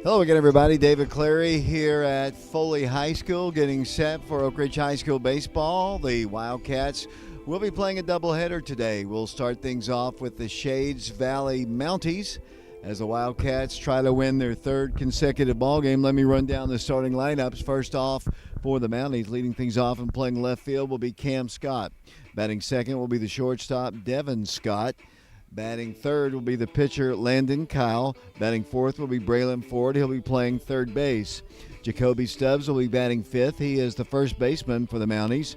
Hello again, everybody. David Clary here at Foley High School getting set for Oak Ridge High School baseball. The Wildcats will be playing a doubleheader today. We'll start things off with the Shades Valley Mounties as the Wildcats try to win their third consecutive ball game. Let me run down the starting lineups. First off, for the Mounties, leading things off and playing left field will be Cam Scott. Batting second will be the shortstop, Devin Scott. Batting third will be the pitcher, Landon Kyle. Batting fourth will be Braylon Ford. He'll be playing third base. Jacoby Stubbs will be batting fifth. He is the first baseman for the Mounties.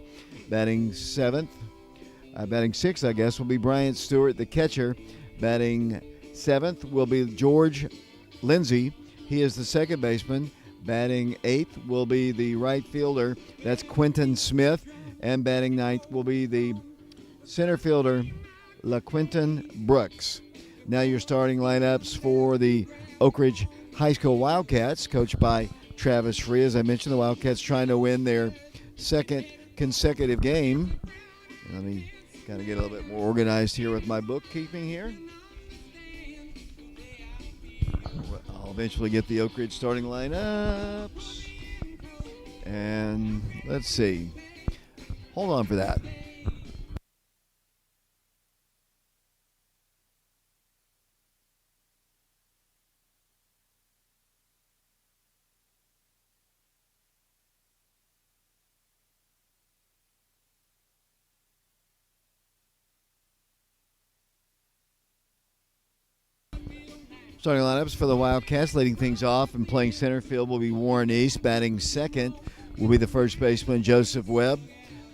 Batting sixth, I guess, will be Bryant Stewart, the catcher. Batting seventh will be George Lindsay. He is the second baseman. Batting eighth will be the right fielder. That's Quentin Smith. And batting ninth will be the center fielder, LaQuinton Brooks. Now your starting lineups for the Oak Ridge High School Wildcats, coached by Travis Free. As I mentioned, the Wildcats trying to win their second consecutive game. Let me kind of get a little bit more organized here with my bookkeeping here. I'll eventually get the Oak Ridge starting lineups. And let's see. Hold on for that. Starting lineups for the Wildcats, leading things off and playing center field will be Warren East. Batting second will be the first baseman, Joseph Webb.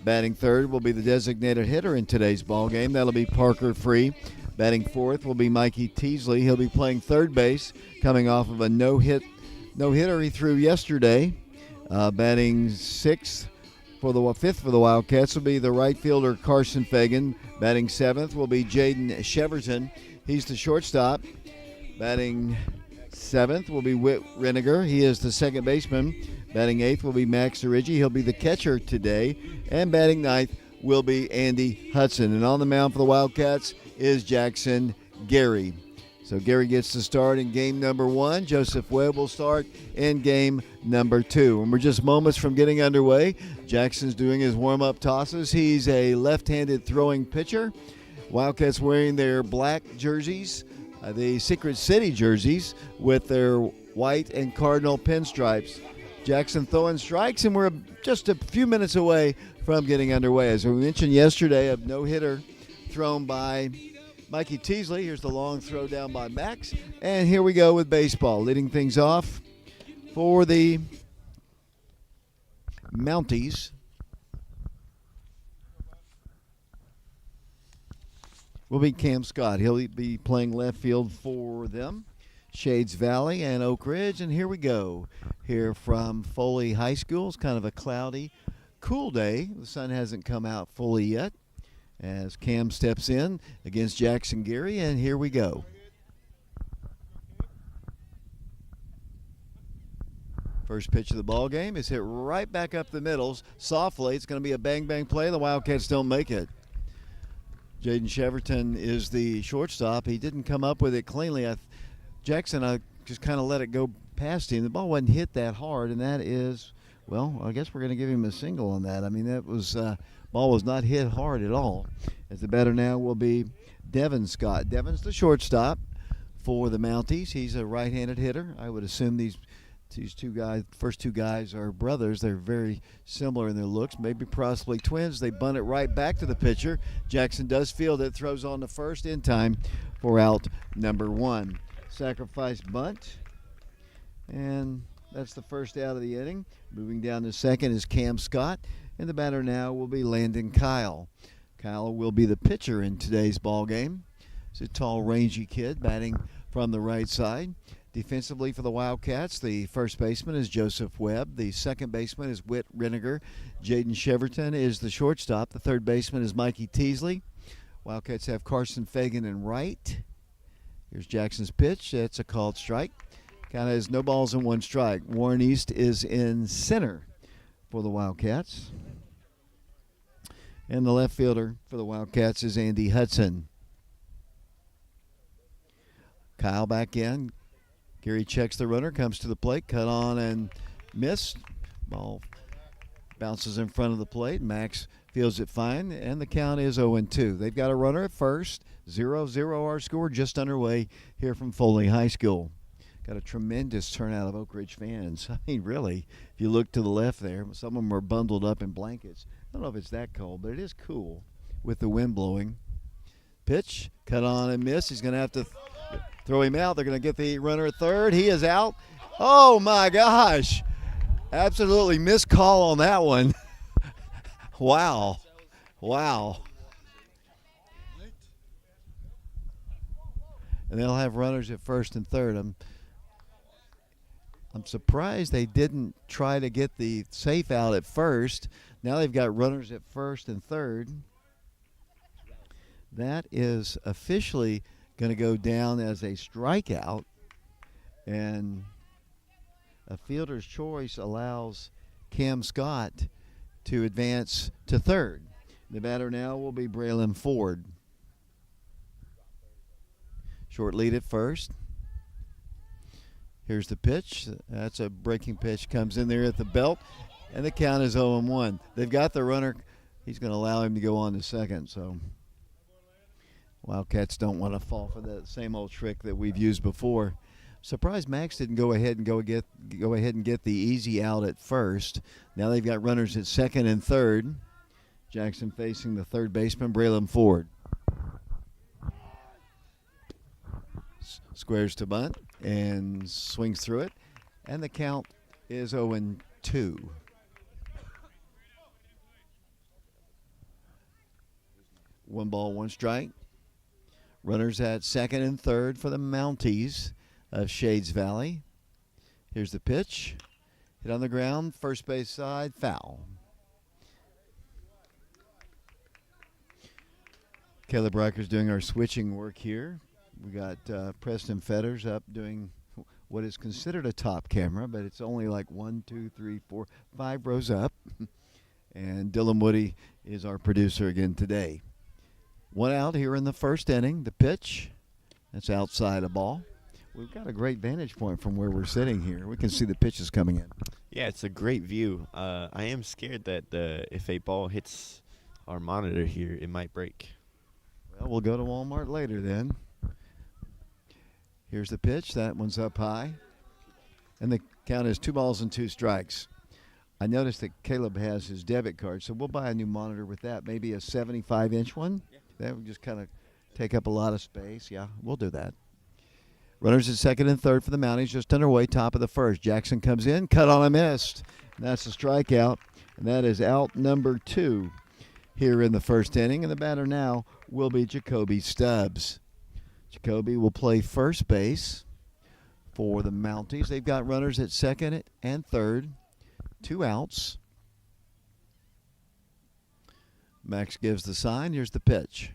Batting third will be the designated hitter in today's ball game. That'll be Parker Free. Batting fourth will be Mikey Teasley. He'll be playing third base, coming off of a no-hitter he threw yesterday. Batting fifth for the Wildcats will be the right fielder, Carson Fagan. Batting seventh will be Jaden Sheverton. He's the shortstop. Batting seventh will be Whit Reniger. He is the second baseman. Batting eighth will be Max Origi. He'll be the catcher today. And batting ninth will be Andy Hudson. And on the mound for the Wildcats is Jackson Gary. So Gary gets to start in game number one. Joseph Webb will start in game number two. And we're just moments from getting underway. Jackson's doing his warm-up tosses. He's a left-handed throwing pitcher. Wildcats wearing their black jerseys, the Secret City jerseys, with their white and cardinal pinstripes. Jackson throwing strikes, and we're just a few minutes away from getting underway. As we mentioned yesterday, a no-hitter thrown by Mikey Teasley. Here's the long throw down by Max. And here we go with baseball. Leading things off for the Mounties will be Cam Scott. He'll be playing left field for them. Shades Valley and Oak Ridge. And here we go. Here from Foley High School. It's kind of a cloudy, cool day. The sun hasn't come out fully yet as Cam steps in against Jackson Gary. And here we go. First pitch of the ball game is hit right back up the middle. Softly. It's going to be a bang-bang play. The Wildcats don't make it. Jaden Sheverton is the shortstop. He didn't come up with it cleanly. Jackson just kind of let it go past him. The ball wasn't hit that hard, and that is, well, I guess we're going to give him a single on that. I mean, that was ball was not hit hard at all. As the batter now will be Devin Scott. Devin's the shortstop for the Mounties. He's a right-handed hitter. I would assume these first two guys are brothers. They're very similar in their looks, maybe possibly twins. They bunt it right back to the pitcher. Jackson does field it, throws on the first in time for out number one. Sacrifice bunt, and that's the first out of the inning. Moving down to second is Cam Scott, and the batter now will be Landon Kyle. Kyle will be the pitcher in today's ball game. He's a tall, rangy kid batting from the right side. Defensively for the Wildcats, the first baseman is Joseph Webb. The second baseman is Whit Reniger. Jaden Sheverton is the shortstop. The third baseman is Mikey Teasley. Wildcats have Carson Fagan in right. Here's Jackson's pitch. That's a called strike. Kind of is no balls and one strike. Warren East is in center for the Wildcats. And the left fielder for the Wildcats is Andy Hudson. Kyle back in. Gary checks the runner, comes to the plate, cut on and missed. Ball bounces in front of the plate. Max fields it fine, and the count is 0-2. They've got a runner at first. 0-0 our score, just underway here from Foley High School. Got a tremendous turnout of Oak Ridge fans. I mean, really, if you look to the left there, some of them are bundled up in blankets. I don't know if it's that cold, but it is cool with the wind blowing. Pitch, cut on and miss. He's going to have to throw him out. They're going to get the runner at third. He is out. Oh, my gosh. Absolutely missed call on that one. Wow. Wow. And they'll have runners at first and third. I'm surprised they didn't try to get the safe out at first. Now they've got runners at first and third. That is officially going to go down as a strikeout. And a fielder's choice allows Cam Scott to advance to third. The batter now will be Braylon Ford. Short lead at first. Here's the pitch. That's a breaking pitch. Comes in there at the belt, and the count is 0-1. They've got the runner. He's going to allow him to go on to second. So Wildcats don't want to fall for that same old trick that we've used before. Surprised Max didn't go ahead and get the easy out at first. Now they've got runners at second and third. Jackson facing the third baseman, Braylon Ford. Squares to bunt and swings through it, and the count is 0-2. One ball, one strike. Runners at second and third for the Mounties of Shades Valley. Here's the pitch. Hit on the ground, first base side, foul. Caleb Riker's doing our switching work here. We got Preston Fetters up doing what is considered a top camera, but it's only like 1, 2, 3, 4, 5 rows up. And Dylan Woody is our producer again today. One out here in the first inning. The pitch, that's outside a ball. We've got a great vantage point from where we're sitting here. We can see the pitches coming in. Yeah, it's a great view. I am scared that if a ball hits our monitor here, it might break. Well, we'll go to Walmart later then. Here's the pitch. That one's up high. And the count is 2 balls and 2 strikes. I noticed that Caleb has his debit card, so we'll buy a new monitor with that. Maybe a 75-inch one. Yeah. That would just kind of take up a lot of space. Yeah, we'll do that. Runners at second and third for the Mounties, just underway, top of the first. Jackson comes in, cut on a missed. And that's a strikeout, and that is out number 2 here in the first inning. And the batter now will be Jacoby Stubbs. Jacoby will play first base for the Mounties. They've got runners at second and third, 2 outs. Max gives the sign. Here's the pitch.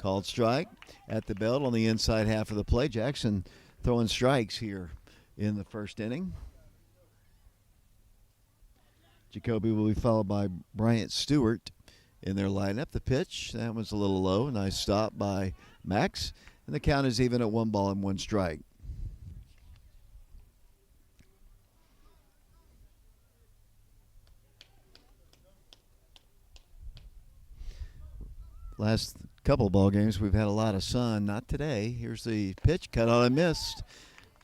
Called strike at the belt on the inside half of the plate. Jackson throwing strikes here in the first inning. Jacoby will be followed by Bryant Stewart in their lineup. The pitch, that was a little low. Nice stop by Max. And the count is even at 1 ball and 1 strike. Last couple ball games, we've had a lot of sun. Not today. Here's the pitch, cut on and missed.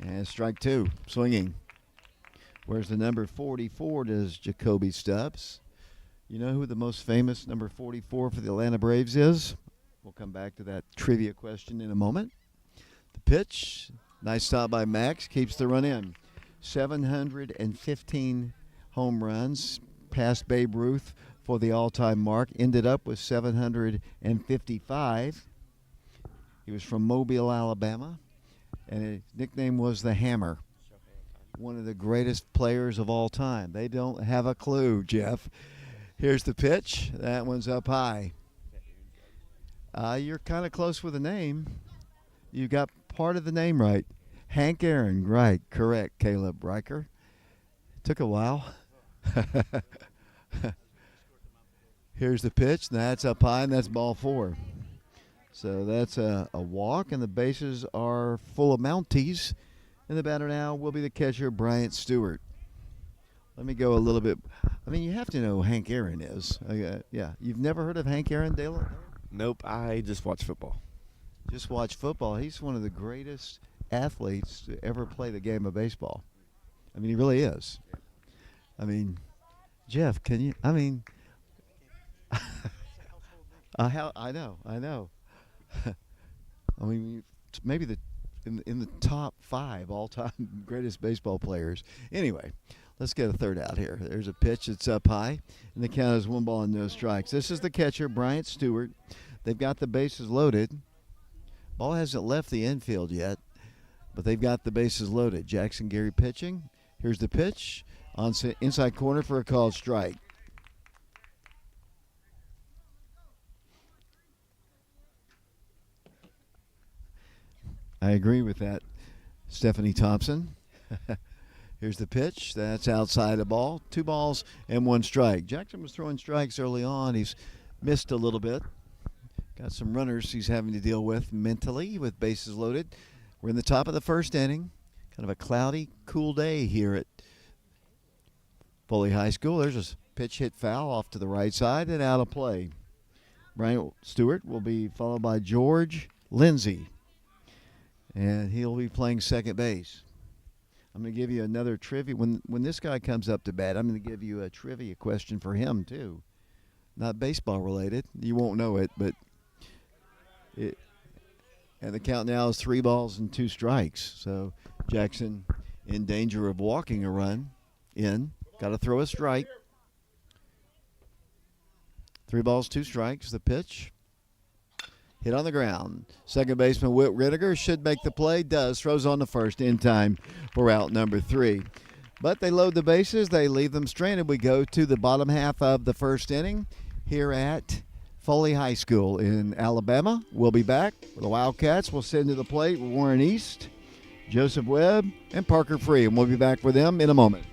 And strike 2, swinging. Where's the number 44 does Jacoby Stubbs? You know who the most famous number 44 for the Atlanta Braves is? We'll come back to that trivia question in a moment. The pitch, nice stop by Max, keeps the run in. 715 home runs, past Babe Ruth for the all-time mark. Ended up with 755. He was from Mobile, Alabama, and his nickname was the Hammer. One of the greatest players of all time. They don't have a clue, Jeff. Here's the pitch. That one's up high. You're kind of close with the name. You got part of the name right. Hank Aaron, right, correct, Caleb Riker. Took a while. Here's the pitch. That's up high, and that's ball 4. So that's a walk, and the bases are full of Mounties And the batter now will be the catcher, Bryant Stewart. Let me go a little bit. I mean, you have to know who Hank Aaron is. Yeah. You've never heard of Hank Aaron, Dale? Nope, I just watch football. Just watch football. He's one of the greatest athletes to ever play the game of baseball. I mean, he really is. I mean, Jeff, can you? I mean, I know. I mean, maybe in the top 5 all-time greatest baseball players. Anyway, let's get a third out here. There's a pitch that's up high, and the count is 1 ball and no strikes. This is the catcher, Bryant Stewart. They've got the bases loaded. Ball hasn't left the infield yet, but they've got the bases loaded. Jackson Gary pitching. Here's the pitch on inside corner for a called strike. I agree with that, Stephanie Thompson. Here's the pitch. That's outside the ball. 2 balls and 1 strike. Jackson was throwing strikes early on. He's missed a little bit. Got some runners he's having to deal with mentally with bases loaded. We're in the top of the first inning. Kind of a cloudy, cool day here at Foley High School. There's a pitch hit foul off to the right side and out of play. Bryant Stewart will be followed by George Lindsay, and he'll be playing second base. I'm going to give you another trivia. When this guy comes up to bat, I'm going to give you a trivia question for him, too. Not baseball related. You won't know it, but and the count now is 3 balls and 2 strikes. So Jackson in danger of walking a run in. Got to throw a strike. 3 balls, 2 strikes. The pitch. Hit on the ground. Second baseman Whit Rittiger should make the play. Does. Throws on the first in time for out number 3. But they load the bases. They leave them stranded. We go to the bottom half of the first inning here at Foley High School in Alabama. We'll be back. The Wildcats will send to the plate Warren East, Joseph Webb, and Parker Free. And we'll be back with them in a moment.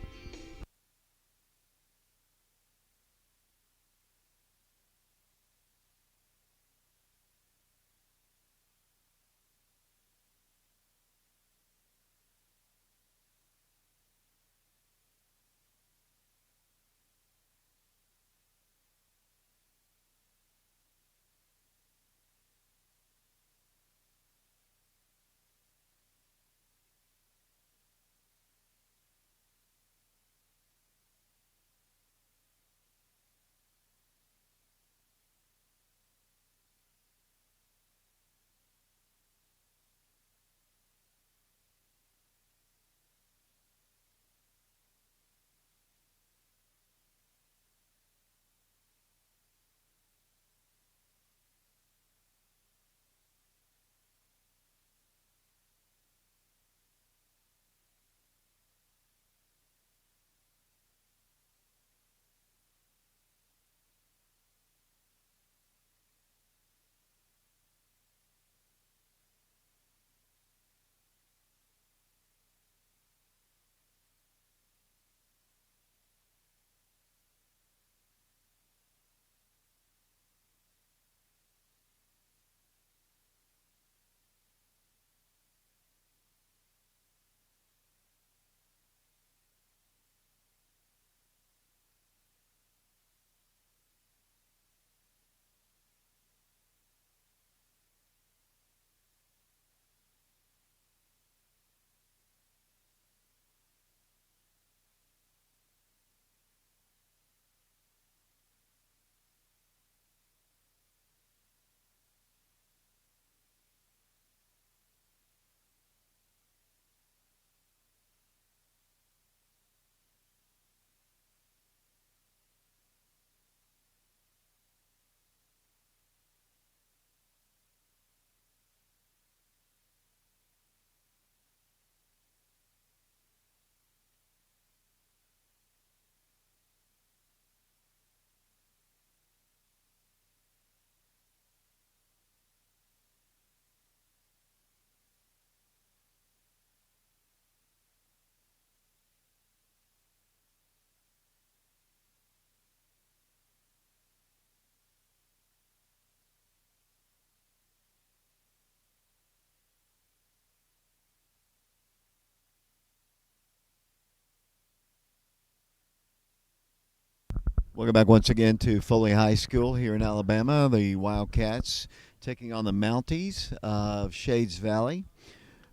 Welcome back once again to Foley High School here in Alabama. The Wildcats taking on the Mounties of Shades Valley.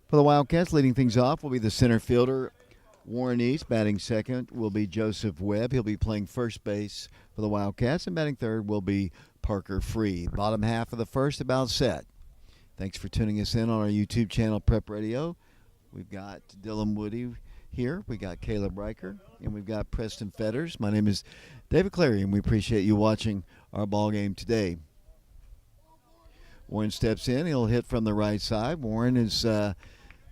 For the Wildcats, leading things off will be the center fielder, Warren East. Batting second will be Joseph Webb. He'll be playing first base for the Wildcats. And batting third will be Parker Free. Bottom half of the first about set. Thanks for tuning us in on our YouTube channel, Prep Radio. We've got Dylan Woody here. We got Caleb Riker. And we've got Preston Fetters. My name is David Clary, and we appreciate you watching our ball game today. Warren steps in. He'll hit from the right side. Warren is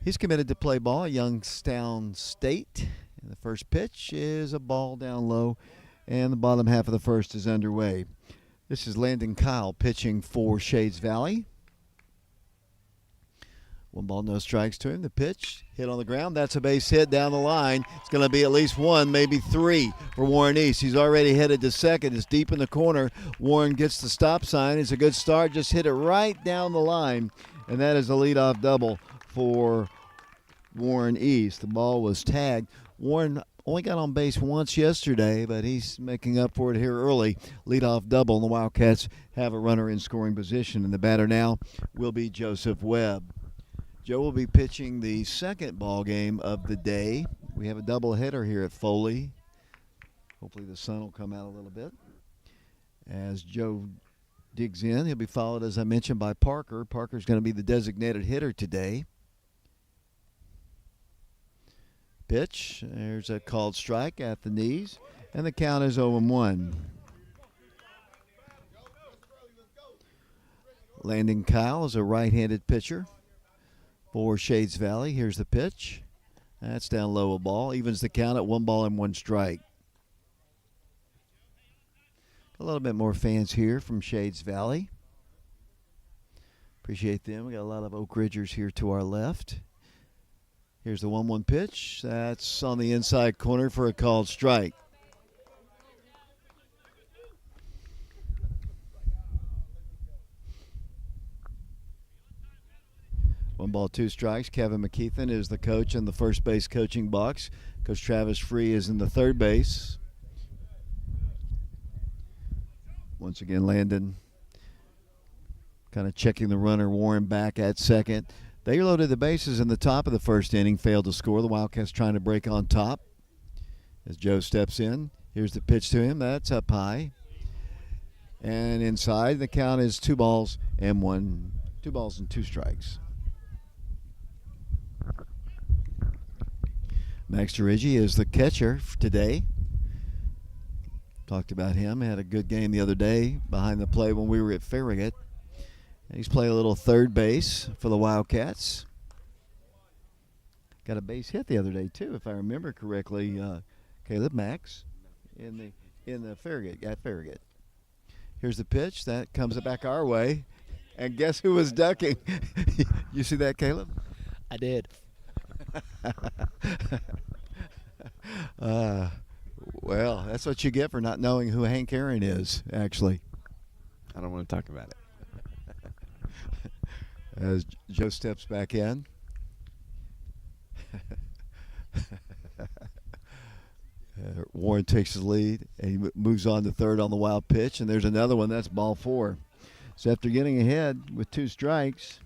he's committed to play ball at Youngstown State. And the first pitch is a ball down low, and the bottom half of the first is underway. This is Landon Kyle pitching for Shades Valley. 1 ball, no strikes to him. The pitch hit on the ground. That's a base hit down the line. It's going to be at least 1, maybe 3 for Warren East. He's already headed to second. It's deep in the corner. Warren gets the stop sign. It's a good start. Just hit it right down the line, and that is a leadoff double for Warren East. The ball was tagged. Warren only got on base once yesterday, but he's making up for it here early. Leadoff double, and the Wildcats have a runner in scoring position. And the batter now will be Joseph Webb. Joe will be pitching the second ball game of the day. We have a doubleheader here at Foley. Hopefully the sun will come out a little bit. As Joe digs in, he'll be followed, as I mentioned, by Parker. Parker's going to be the designated hitter today. Pitch. There's a called strike at the knees, and the count is 0-1. Landon Kyle is a right-handed pitcher for Shades Valley. Here's the pitch. That's down low, a ball. Evens the count at 1 ball and 1 strike. A little bit more fans here from Shades Valley. Appreciate them. We got a lot of Oak Ridgers here to our left. Here's the 1-1 pitch. That's on the inside corner for a called strike. One ball, 2 strikes. Kevin McKeithen is the coach in the first base coaching box. Coach Travis Free is in the third base. Once again, Landon kind of checking the runner, Warren back at second. They loaded the bases in the top of the first inning, failed to score. The Wildcats trying to break on top. As Joe steps in, here's the pitch to him. That's up high. And inside, the count is 2 balls and 2 strikes. Max Dirigi is the catcher today. Talked about him. Had a good game the other day behind the plate when we were at Farragut. And he's played a little third base for the Wildcats. Got a base hit the other day too, if I remember correctly. Caleb Max in the Farragut at Farragut. Here's the pitch that comes back our way, and guess who was ducking? You see that, Caleb? I did. Well, that's what you get for not knowing who Hank Aaron is, actually. I don't want to talk about it. As Joe steps back in. Warren takes his lead, and he moves on to third on the wild pitch, and there's another one. That's ball 4. So after getting ahead with 2 strikes,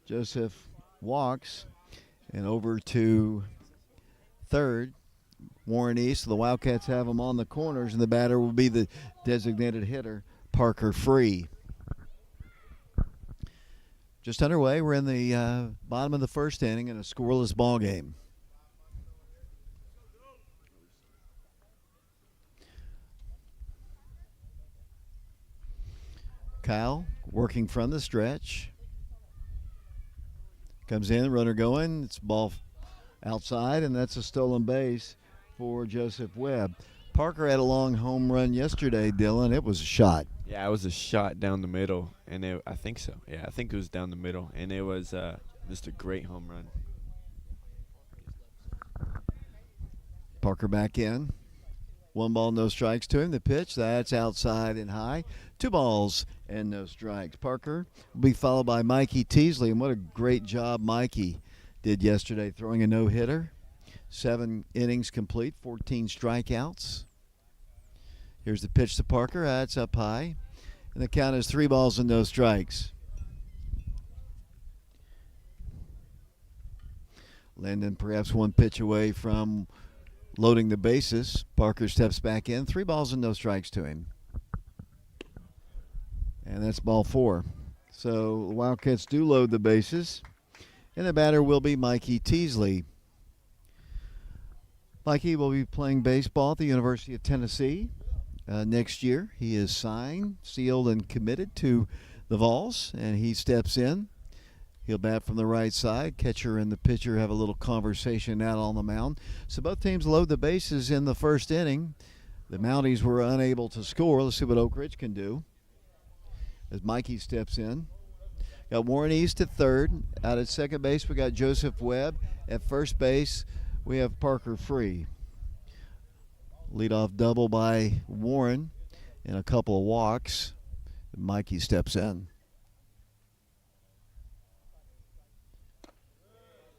Joseph walks, and over to third, Warren East. The Wildcats have him on the corners, and the batter will be the designated hitter, Parker Free. Just underway. We're in the bottom of the first inning in a scoreless ball game. Kyle working from the stretch. Comes in, runner going. It's ball outside, and that's a stolen base for Joseph Webb. Parker had a long home run yesterday, Dylan. It was a shot. Yeah, it was a shot down the middle, and I think so. Yeah, I think it was down the middle, and it was just a great home run. Parker back in. 1 ball, no strikes to him. The pitch, that's outside and high. 2 balls and no strikes. Parker will be followed by Mikey Teasley, and what a great job Mikey did yesterday throwing a no-hitter. 7 innings complete, 14 strikeouts. Here's the pitch to Parker. That's up high. And the count is 3 balls and no strikes. Landon perhaps one pitch away from loading the bases. Parker steps back in. 3 balls and no strikes to him. And that's ball 4. So the Wildcats do load the bases. And the batter will be Mikey Teasley. Mikey will be playing baseball at the University of Tennessee next year. He is signed, sealed, and committed to the Vols, and he steps in. He'll bat from the right side. Catcher and the pitcher have a little conversation out on the mound. So both teams load the bases in the first inning. The Mounties were unable to score. Let's see what Oak Ridge can do as Mikey steps in. Got Warren East at third. Out at second base, we got Joseph Webb. At first base, we have Parker Free. Leadoff double by Warren and a couple of walks. Mikey steps in.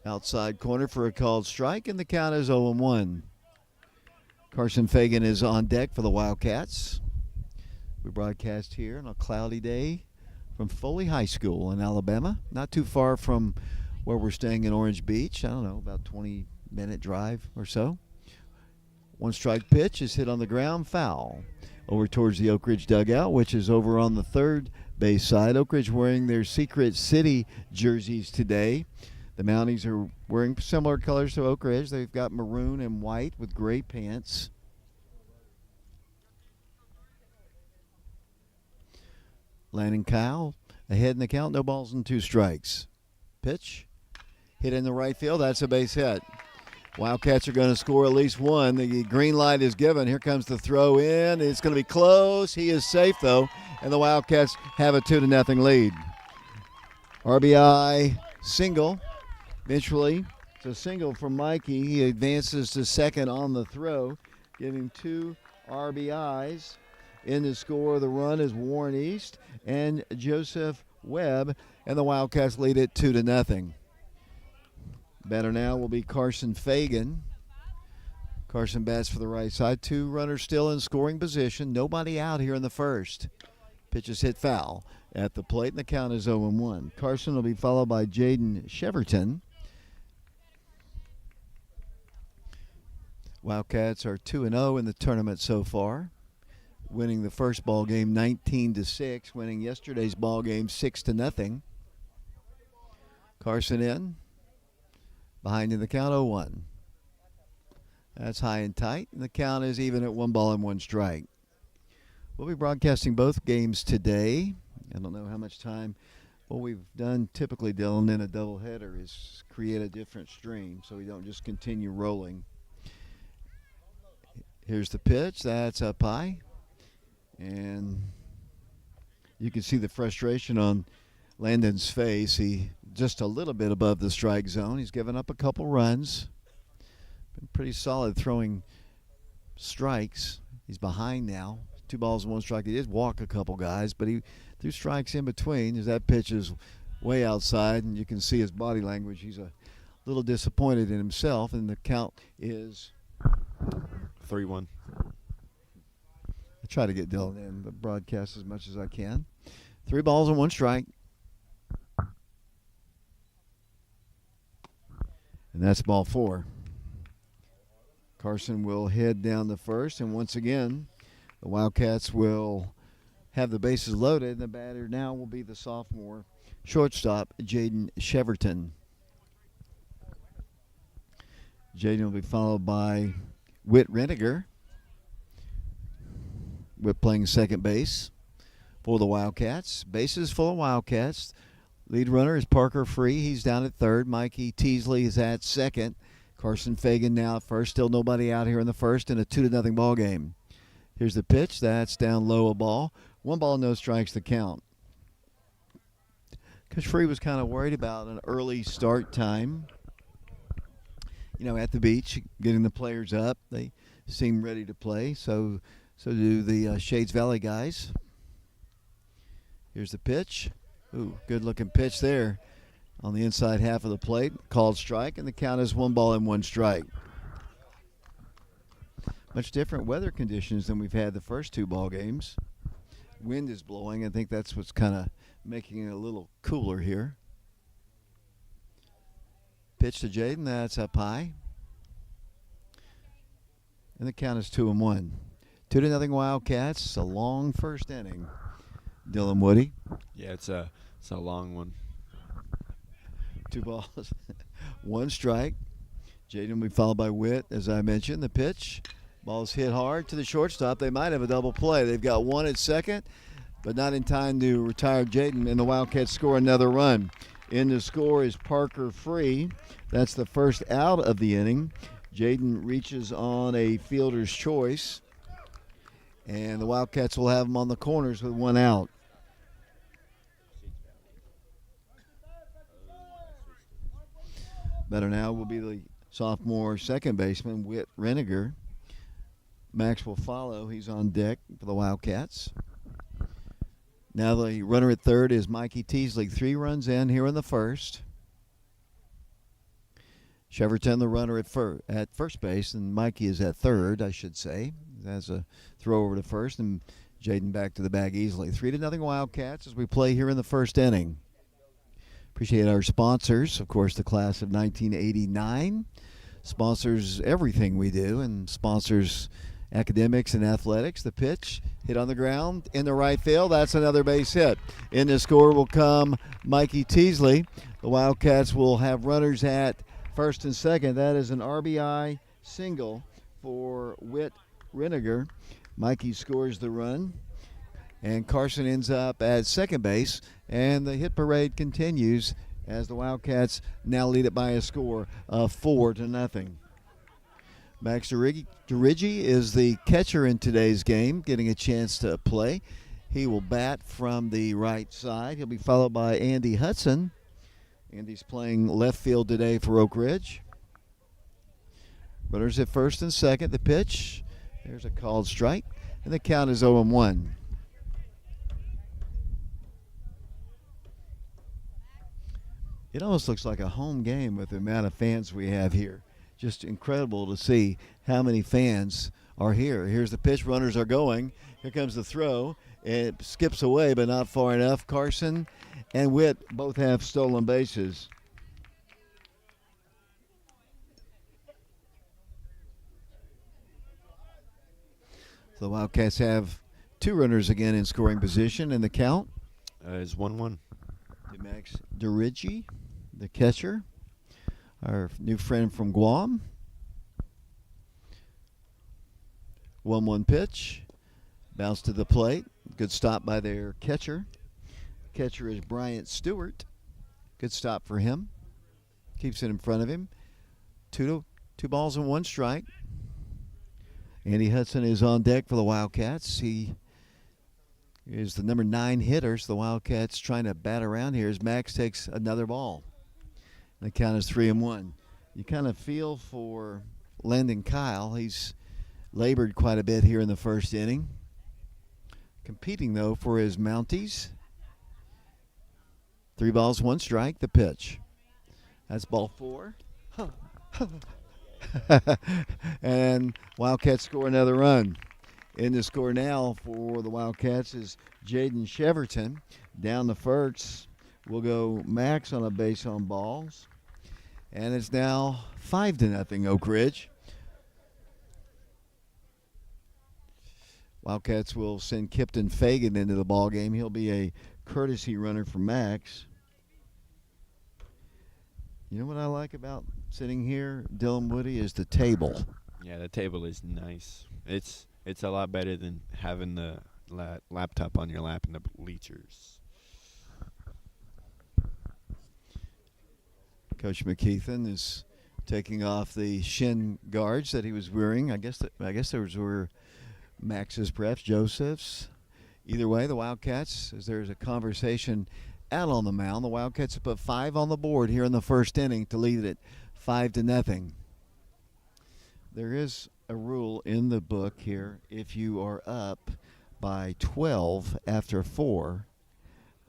Outside corner for a called strike, and the count is 0-1. Carson Fagan is on deck for the Wildcats. We broadcast here on a cloudy day from Foley High School in Alabama, not too far from where we're staying in Orange Beach. I don't know, about 20-minute drive or so. One strike pitch is hit on the ground, foul. Over towards the Oak Ridge dugout, which is over on the third base side. Oak Ridge wearing their Secret City jerseys today. The Mounties are wearing similar colors to Oak Ridge. They've got maroon and white with gray pants. Landon Kyle ahead in the count, no balls and 2 strikes. Pitch hit in the right field. That's a base hit. Wildcats are going to score at least one. The green light is given. Here comes the throw in. It's going to be close. He is safe, though, and the Wildcats have a 2-0 lead. RBI single. Eventually, it's a single from Mikey. He advances to second on the throw, giving 2 RBIs. In the score, the run is Warren East and Joseph Webb, and the Wildcats lead it 2-0. Batter now will be Carson Fagan. Carson bats for the right side. 2 runners still in scoring position. Nobody out here in the first. Pitch is hit foul at the plate, and the count is 0-1. Carson will be followed by Jaden Cheverton. Wildcats are 2-0 in the tournament so far, winning the first ball game 19-6, winning yesterday's ball game 6-0. Carson in. Behind in the count, 0-1. That's high and tight, and the count is even at 1 ball and 1 strike. We'll be broadcasting both games today. I don't know how much time. What we've done typically, Dylan, in a doubleheader is create a different stream so we don't just continue rolling. Here's the pitch. That's up high. And you can see the frustration on Landon's face. He just a little bit above the strike zone. He's given up a couple runs. Been pretty solid throwing strikes. He's behind now. 2 balls and 1 strike. He did walk a couple guys, but he threw strikes in between as that pitch is way outside, and you can see his body language. He's a little disappointed in himself, and the count is 3-1. I try to get Dylan in the broadcast as much as I can. 3 balls and 1 strike. And that's ball 4. Carson will head down the first, and once again, the Wildcats will have the bases loaded, and the batter now will be the sophomore shortstop, Jaden Cheverton. Jaden will be followed by Whit Reniger. Whit playing second base for the Wildcats. Bases full of Wildcats. Lead runner is Parker Free. He's down at third. Mikey Teasley is at second. Carson Fagan now at first. Still nobody out here in the first in a 2-0 ball game. Here's the pitch. That's down low, a ball. 1 ball, no strikes to count. Coach Free was kind of worried about an early start time. You know, at the beach, getting the players up. They seem ready to play. So do the Shades Valley guys. Here's the pitch. Ooh, good looking pitch there on the inside half of the plate. Called strike, and the count is 1 ball and 1 strike. much different weather conditions than we've had the first two ball games. Wind is blowing. I think that's what's kind of making it a little cooler here. Pitch to Jaden. That's up high. And the count is 2-1. 2-0 Wildcats. It's a long first inning. Dylan Woody. Yeah, it's a long one. 2 balls, 1 strike. Jaden will be followed by Witt, as I mentioned. The pitch. Ball's hit hard to the shortstop. They might have a double play. They've got 1 at second, but not in time to retire Jaden, and the Wildcats score another run. In the score is Parker Free. That's the first out of the inning. Jaden reaches on a fielder's choice, and the Wildcats will have him on the corners with 1 out. Better now will be the sophomore second baseman, Whit Reniger. Max will follow. He's on deck for the Wildcats. Now the runner at third is Mikey Teasley. 3 runs in here in the first. Cheverton, the runner at first base, and Mikey is at third, I should say. That's a throw over to first, and Jaden back to the bag easily. 3-0 Wildcats as we play here in the first inning. Appreciate our sponsors, of course, the class of 1989. Sponsors everything we do, and sponsors academics and athletics. The pitch hit on the ground in the right field. That's another base hit. In the score will come Mikey Teasley. The Wildcats will have runners at first and second. That is an RBI single for Whit Reniger. Mikey scores the run, and Carson ends up at second base, and the hit parade continues as the Wildcats now lead it by a score of 4-0. Max Durigi is the catcher in today's game, getting a chance to play. He will bat from the right side. He'll be followed by Andy Hudson. Andy's playing left field today for Oak Ridge. Runners at first and second. The pitch. There's a called strike, and the count is 0-1. It almost looks like a home game with the amount of fans we have here. Just incredible to see how many fans are here. Here's the pitch. Runners are going. Here comes the throw. It skips away, but not far enough. Carson and Witt both have stolen bases. So the Wildcats have 2 runners again in scoring position, and the count Is 1-1. Max Durigi, the catcher, our new friend from Guam. 1-1 pitch. Bounce to the plate. Good stop by their catcher. Catcher is Bryant Stewart. Good stop for him. Keeps it in front of him. 2 balls and 1 strike. Andy Hudson is on deck for the Wildcats. He is the number 9 hitter. So the Wildcats trying to bat around here as Max takes another ball. The count is 3-1. You kind of feel for Landon Kyle. He's labored quite a bit here in the first inning. Competing, though, for his Mounties. 3 balls, 1 strike, the pitch. That's ball 4. And Wildcats score another run. In the score now for the Wildcats is Jaden Cheverton. Down the first will go Max on a base on balls. And it's now 5-0 Oak Ridge. Wildcats will send Kipton Fagan into the ball game. He'll be a courtesy runner for Max. You know what I like about sitting here, Dylan Woody, is the table. Yeah, the table is nice. It's a lot better than having the laptop on your lap in the bleachers. Coach McKeithen is taking off the shin guards that he was wearing. I guess those were Max's, perhaps Joseph's. Either way, the Wildcats, as there's a conversation out on the mound, the Wildcats have put 5 on the board here in the first inning to lead it 5-0. There is a rule in the book here. If you are up by 12 after 4,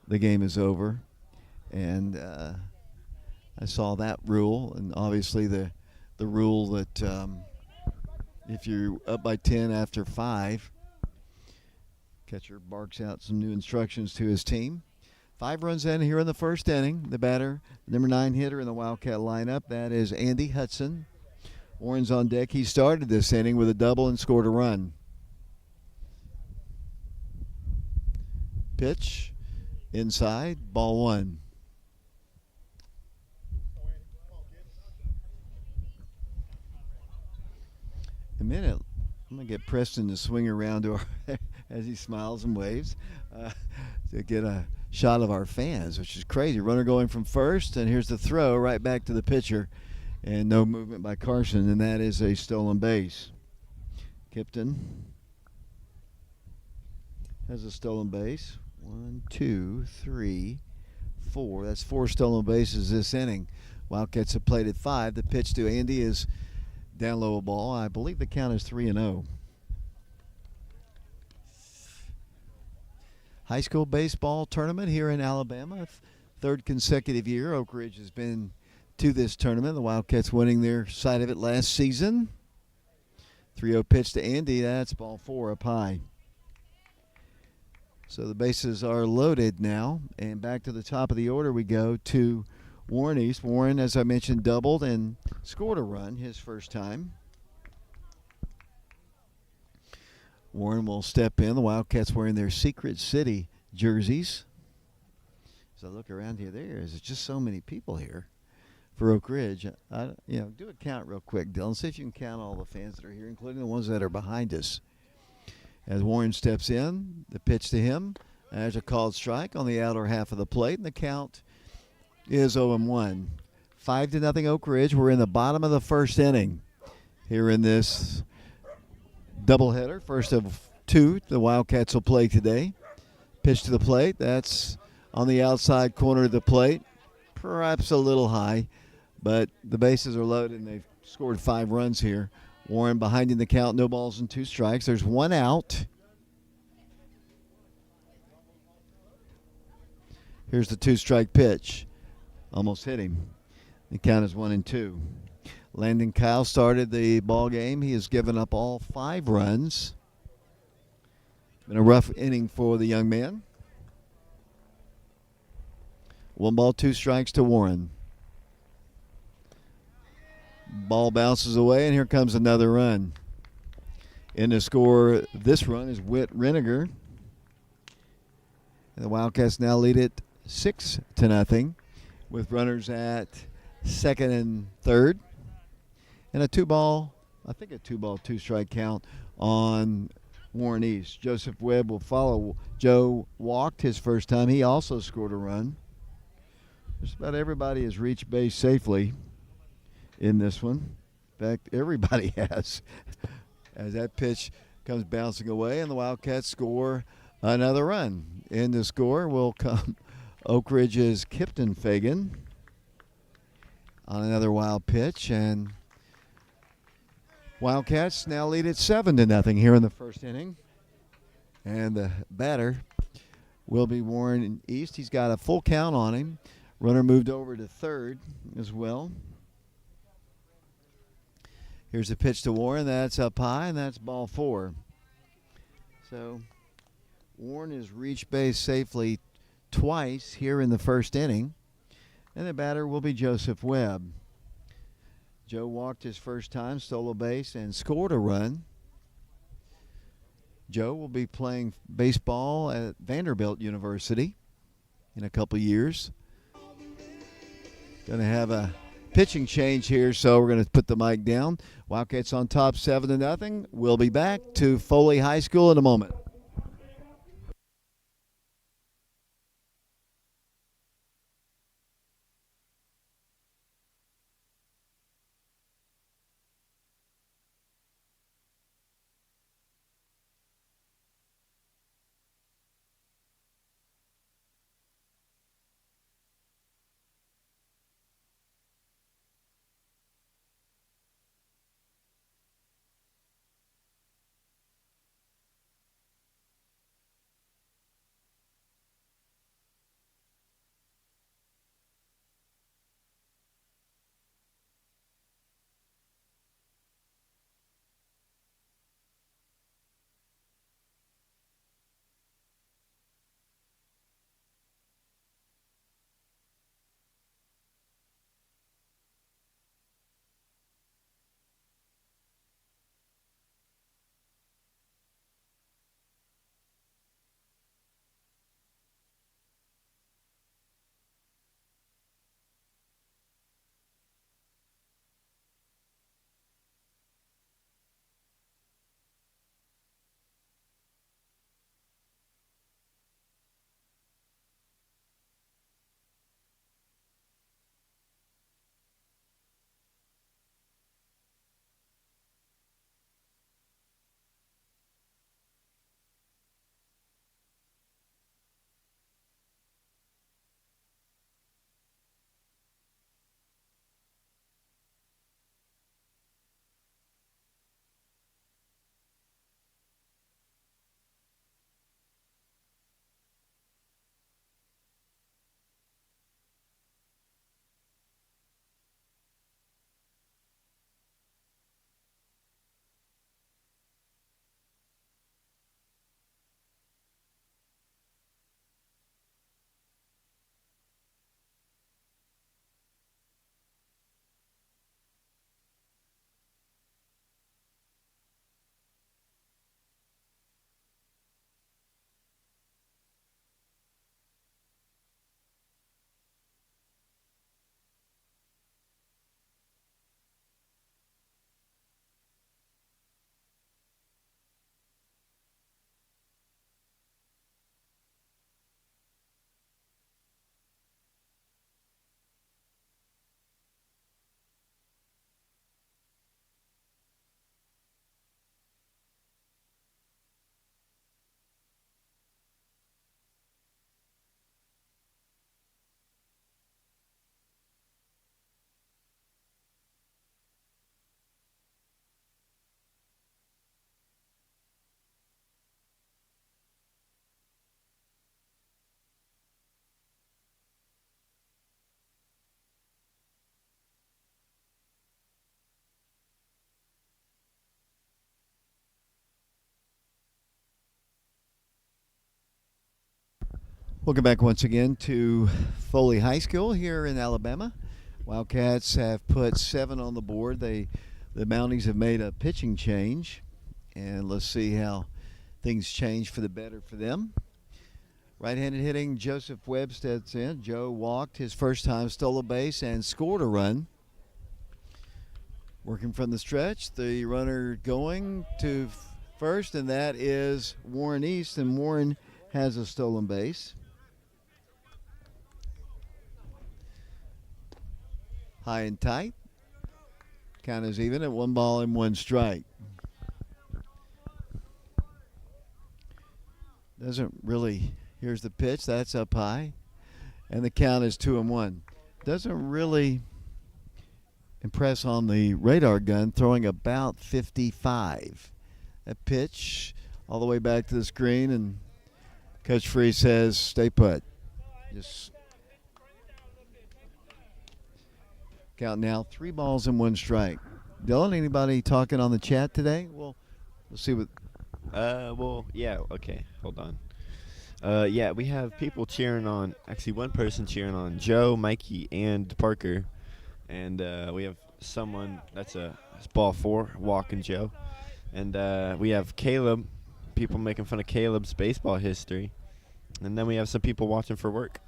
the game is over. And I saw that rule, and obviously the rule that if you're up by 10 after 5. Catcher barks out some new instructions to his team. 5 runs in here in the first inning. The batter, number 9 hitter in the Wildcat lineup, that is Andy Hudson. Warren's on deck. He started this inning with a double and scored a run. Pitch inside, ball 1. A minute. I'm going to get Preston to swing around to our as he smiles and waves to get a shot of our fans, which is crazy. Runner going from first, and here's the throw right back to the pitcher, and no movement by Carson, and that is a stolen base. Kipton has a stolen base. 1, 2, 3, 4. That's 4 stolen bases this inning. Wildcats have played at 5. The pitch to Andy is down low a ball. I believe the count is 3-0. High school baseball tournament here in Alabama. 3rd consecutive year Oak Ridge has been to this tournament. The Wildcats winning their side of it last season. 3-0 pitch to Andy. That's ball 4 up high. So the bases are loaded now. And back to the top of the order we go to Warren East. Warren, as I mentioned, doubled and scored a run his first time. Warren will step in. The Wildcats wearing their Secret City jerseys. As I look around here, there's just so many people here for Oak Ridge. Do a count real quick, Dylan. See if you can count all the fans that are here, including the ones that are behind us. As Warren steps in, the pitch to him. There's a called strike on the outer half of the plate, and the count is 0-1. 5-0 Oak Ridge. We're in the bottom of the first inning here in this doubleheader. First of 2 the Wildcats will play today. Pitch to the plate. That's on the outside corner of the plate. Perhaps a little high, but the bases are loaded and they've scored 5 runs here. Warren behind in the count, no balls and 2 strikes. There's 1 out. Here's the 2-strike pitch. Almost hit him. The count is 1-2. Landon Kyle started the ball game. He has given up all 5 runs. Been a rough inning for the young man. 1 ball, 2 strikes to Warren. Ball bounces away, and here comes another run. In to score this run is Whit Reniger. And the Wildcats now lead it 6-0 with runners at 2nd and 3rd. And a 2-ball, 2-strike count on Warren East. Joseph Webb will follow. Joe walked his first time. He also scored a run. Just about everybody has reached base safely in this one. In fact, everybody has. As that pitch comes bouncing away, and the Wildcats score another run. In the score will come Oak Ridge's Kipton Fagan on another wild pitch, and Wildcats now lead it 7-0 here in the first inning. And the batter will be Warren East. He's got a full count on him. Runner moved over to 3rd as well. Here's a pitch to Warren. That's up high, and that's ball 4. So Warren has reached base safely twice here in the first inning. And the batter will be Joseph Webb. Joe walked his first time, stole a base, and scored a run. Joe will be playing baseball at Vanderbilt University in a couple years. Going to have a pitching change here, so we're going to put the mic down. Wildcats on top 7-0. We'll be back to Foley High School in a moment. Welcome back once again to Foley High School here in Alabama. Wildcats have put 7 on the board. The Mounties have made a pitching change, and let's see how things change for the better for them. Right-handed hitting, Joseph Webb steps in. Joe walked his first time, stole a base, and scored a run. Working from the stretch, the runner going to first, and that is Warren East, and Warren has a stolen base. High and tight. Count is even at 1 ball and 1 strike. Doesn't really, here's the pitch, that's up high. And the count is 2-1. Doesn't really impress on the radar gun, throwing about 55. That pitch all the way back to the screen, and Coach Free says, stay put. Just count now, 3 balls and 1 strike. Dylan, anybody talking on the chat today? Well, let's see what. Well, yeah, okay, hold on. Yeah, we have people cheering on, actually one person cheering on Joe, Mikey, and Parker. And we have someone, that's ball 4, walking Joe. And we have Caleb, people making fun of Caleb's baseball history. And then we have some people watching for work.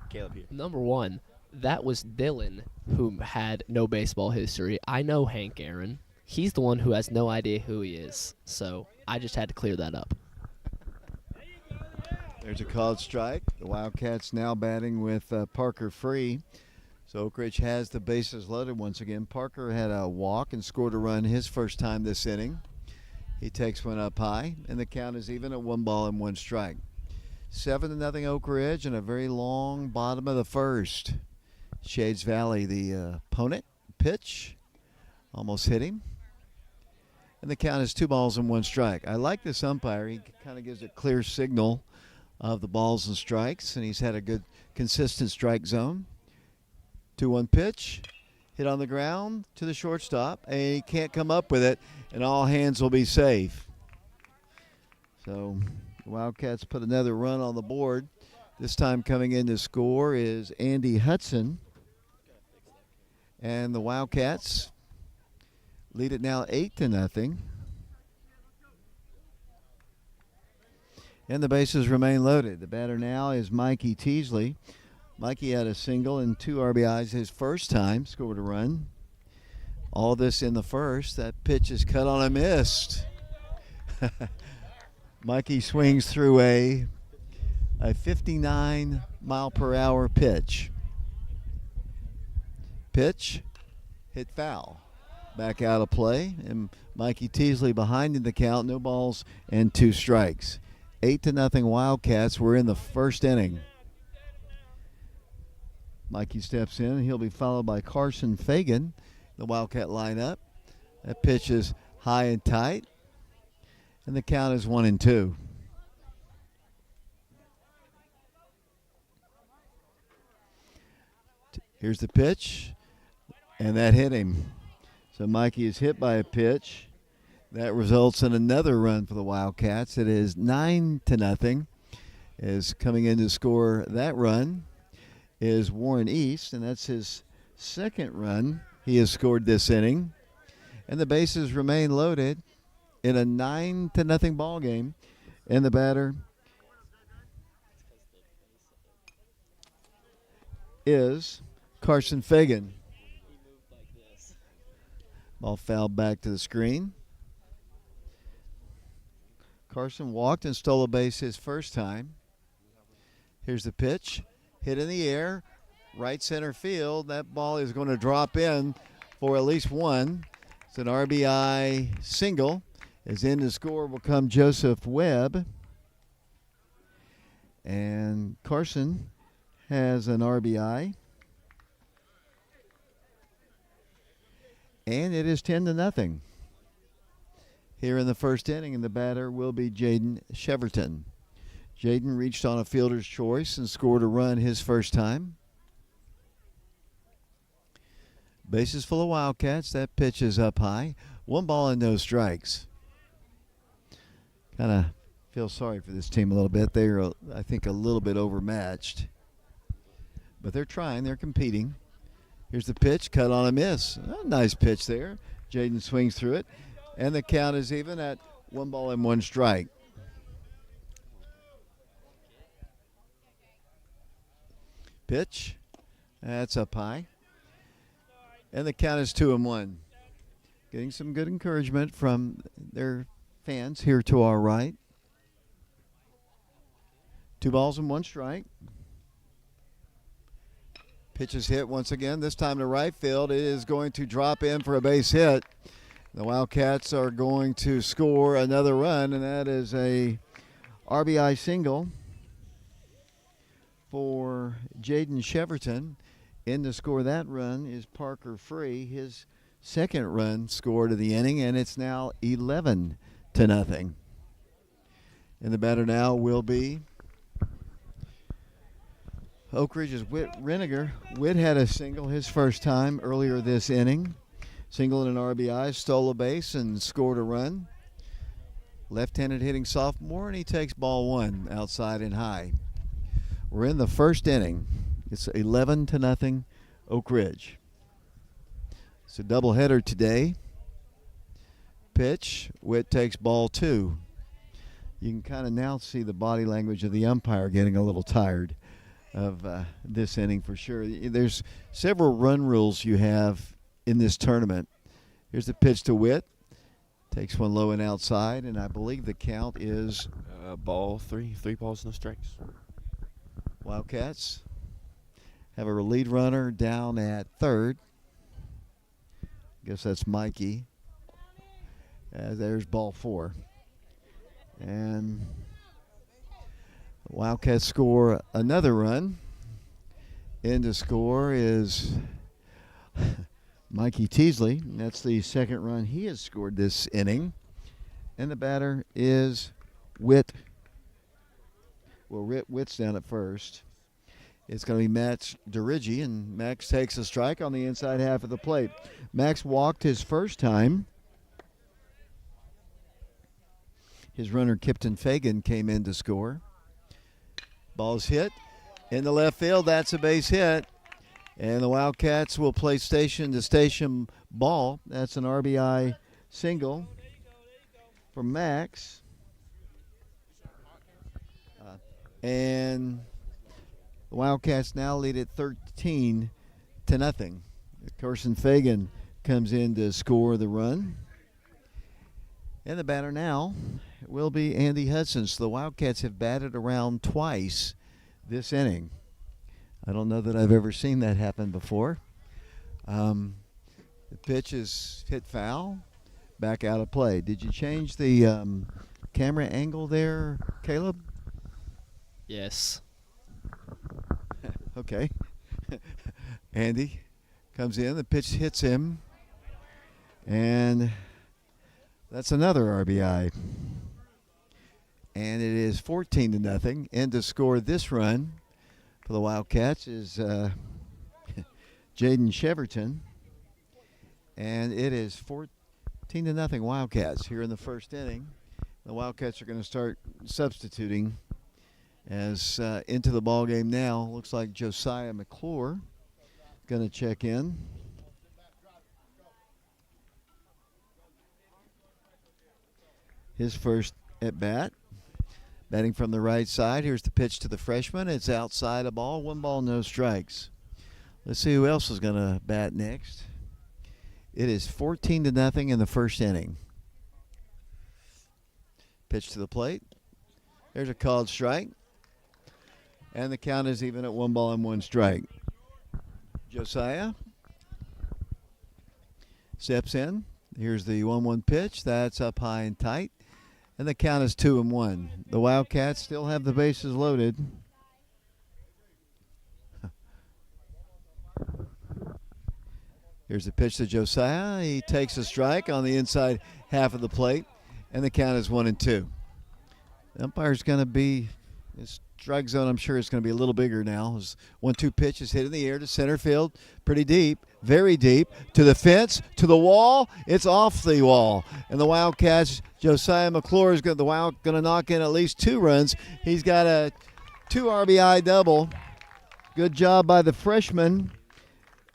Caleb here. Number 1, that was Dylan, who had no baseball history. I know Hank Aaron. He's the one who has no idea who he is. So I just had to clear that up. There's a called strike. The Wildcats now batting with Parker free. So Oak Ridge has the bases loaded once again. Parker had a walk and scored a run his first time this inning. He takes one up high, and the count is even at 1 ball and 1 strike. 7-0 Oak Ridge, and a very long bottom of the first. Shades Valley, the opponent. Pitch. Almost hit him. And the count is 2 balls and 1 strike. I like this umpire. He kind of gives a clear signal of the balls and strikes, and he's had a good, consistent strike zone. 2-1 pitch. Hit on the ground to the shortstop, and he can't come up with it, and all hands will be safe. So the Wildcats put another run on the board. This time coming in to score is Andy Hudson. And the Wildcats lead it now 8-0. And the bases remain loaded. The batter now is Mikey Teasley. Mikey had a single and 2 RBIs his first time, scored a run. All this in the first. That pitch is cut on a missed. Mikey swings through a 59-mile-per-hour pitch. Pitch, hit foul. Back out of play, and Mikey Teasley behind in the count. No balls and 2 strikes. 8-0 Wildcats. We're in the first inning. Mikey steps in, and he'll be followed by Carson Fagan, the Wildcat lineup. That pitch is high and tight, and the count is 1-2. Here's the pitch, and that hit him. So Mikey is hit by a pitch. That results in another run for the Wildcats. It is 9-0. Is coming in to score that run is Warren East, and that's his second run he has scored this inning. And the bases remain loaded in a 9-0 ball game. And the batter is Carson Fagan. Ball fouled back to the screen. Carson walked and stole a base his first time. Here's the pitch. Hit in the air. Right center field. That ball is going to drop in for at least one. It's an RBI single. As in to score will come Joseph Webb. And Carson has an RBI. And it is 10-0 here in the first inning, and the batter will be Jaden Cheverton. Jaden reached on a fielder's choice and scored a run his first time. Bases full of Wildcats. That pitch is up high. 1 ball and no strikes. Kind of Feel sorry for this team a little bit. They're, I think, a little bit overmatched. But they're trying. They're competing. Here's the pitch. Cut on a miss. Nice pitch there. Jaden swings through it. And the count is even at 1 strike. Pitch. That's up high. And the count is 2-1. Getting some good encouragement from their fans here to our right. 2 strike. Pitch is hit once again, this time to right field. It is going to drop in for a base hit. The Wildcats are going to score another run, and that is a RBI single for Jaden Cheverton. In to score that run is Parker Free. His second run scored of the inning, and it's now 11-0. And the batter now will be Oak Ridge's Whit Reniger. Whit had a single his first time earlier this inning. Single and an RBI, stole a base and scored a run. Left-handed hitting sophomore, and he takes ball one outside and high. We're in the first inning. It's 11-0 Oak Ridge. It's a doubleheader today. Pitch. Whit takes ball two. You can kind of now see the body language of the umpire getting a little tired of this inning for sure. There's several run rules you have in this tournament. Here's the pitch to Whit. Takes one low and outside, and I believe the count is ball three. 3 balls, no strikes. Wildcats have a lead runner down at third. Guess that's Mikey. There's ball 4. And the Wildcats score another run. In to score is Mikey Teasley. That's the second run he has scored this inning. And the batter is Whit. Well, Whit's down at first. It's going to be Max DeRigi, and Max takes a strike on the inside half of the plate. Max walked his first time. His runner, Kipton Fagan, came in to score. Ball's hit in the left field. That's a base hit. And the Wildcats will play station to station ball. That's an RBI single for Max. And the Wildcats now lead at 13-0. Carson Fagan comes in to score the run. And the batter now will be Andy Hudson. So the Wildcats have batted around twice this inning. I don't know that I've ever seen that happen before. The pitch is hit foul, back out of play. Did you change the camera angle there, Caleb? Yes. Okay. Andy comes in. The pitch hits him. And that's another RBI. And it is 14-0. And to score this run for the Wildcats is Jaden Cheverton. And it is 14-0 Wildcats here in the first inning. The Wildcats are going to start substituting as into the ball game now. Looks like Josiah McClure going to check in. His first at bat. Batting from the right side. Here's the pitch to the freshman. It's outside a ball. 1 ball, no strikes. Let's see who else is going to bat next. It is 14-0 in the first inning. Pitch to the plate. There's a called strike. And the count is even at 1 ball and 1 strike. Josiah steps in. Here's the 1-1 pitch. That's up high and tight. And the count is 2-1. The Wildcats still have the bases loaded. Here's the pitch to Josiah. He takes a strike on the inside half of the plate. And the count is 1-2. The umpire's going to be strike zone, I'm sure it's going to be a little bigger now. 1-2 pitch is hit in the air to center field, pretty deep, very deep, to the fence, to the wall. It's off the wall. And the Wildcats, Josiah McClure is going to knock in at least 2 runs. He's got a 2 RBI double. Good job by the freshman.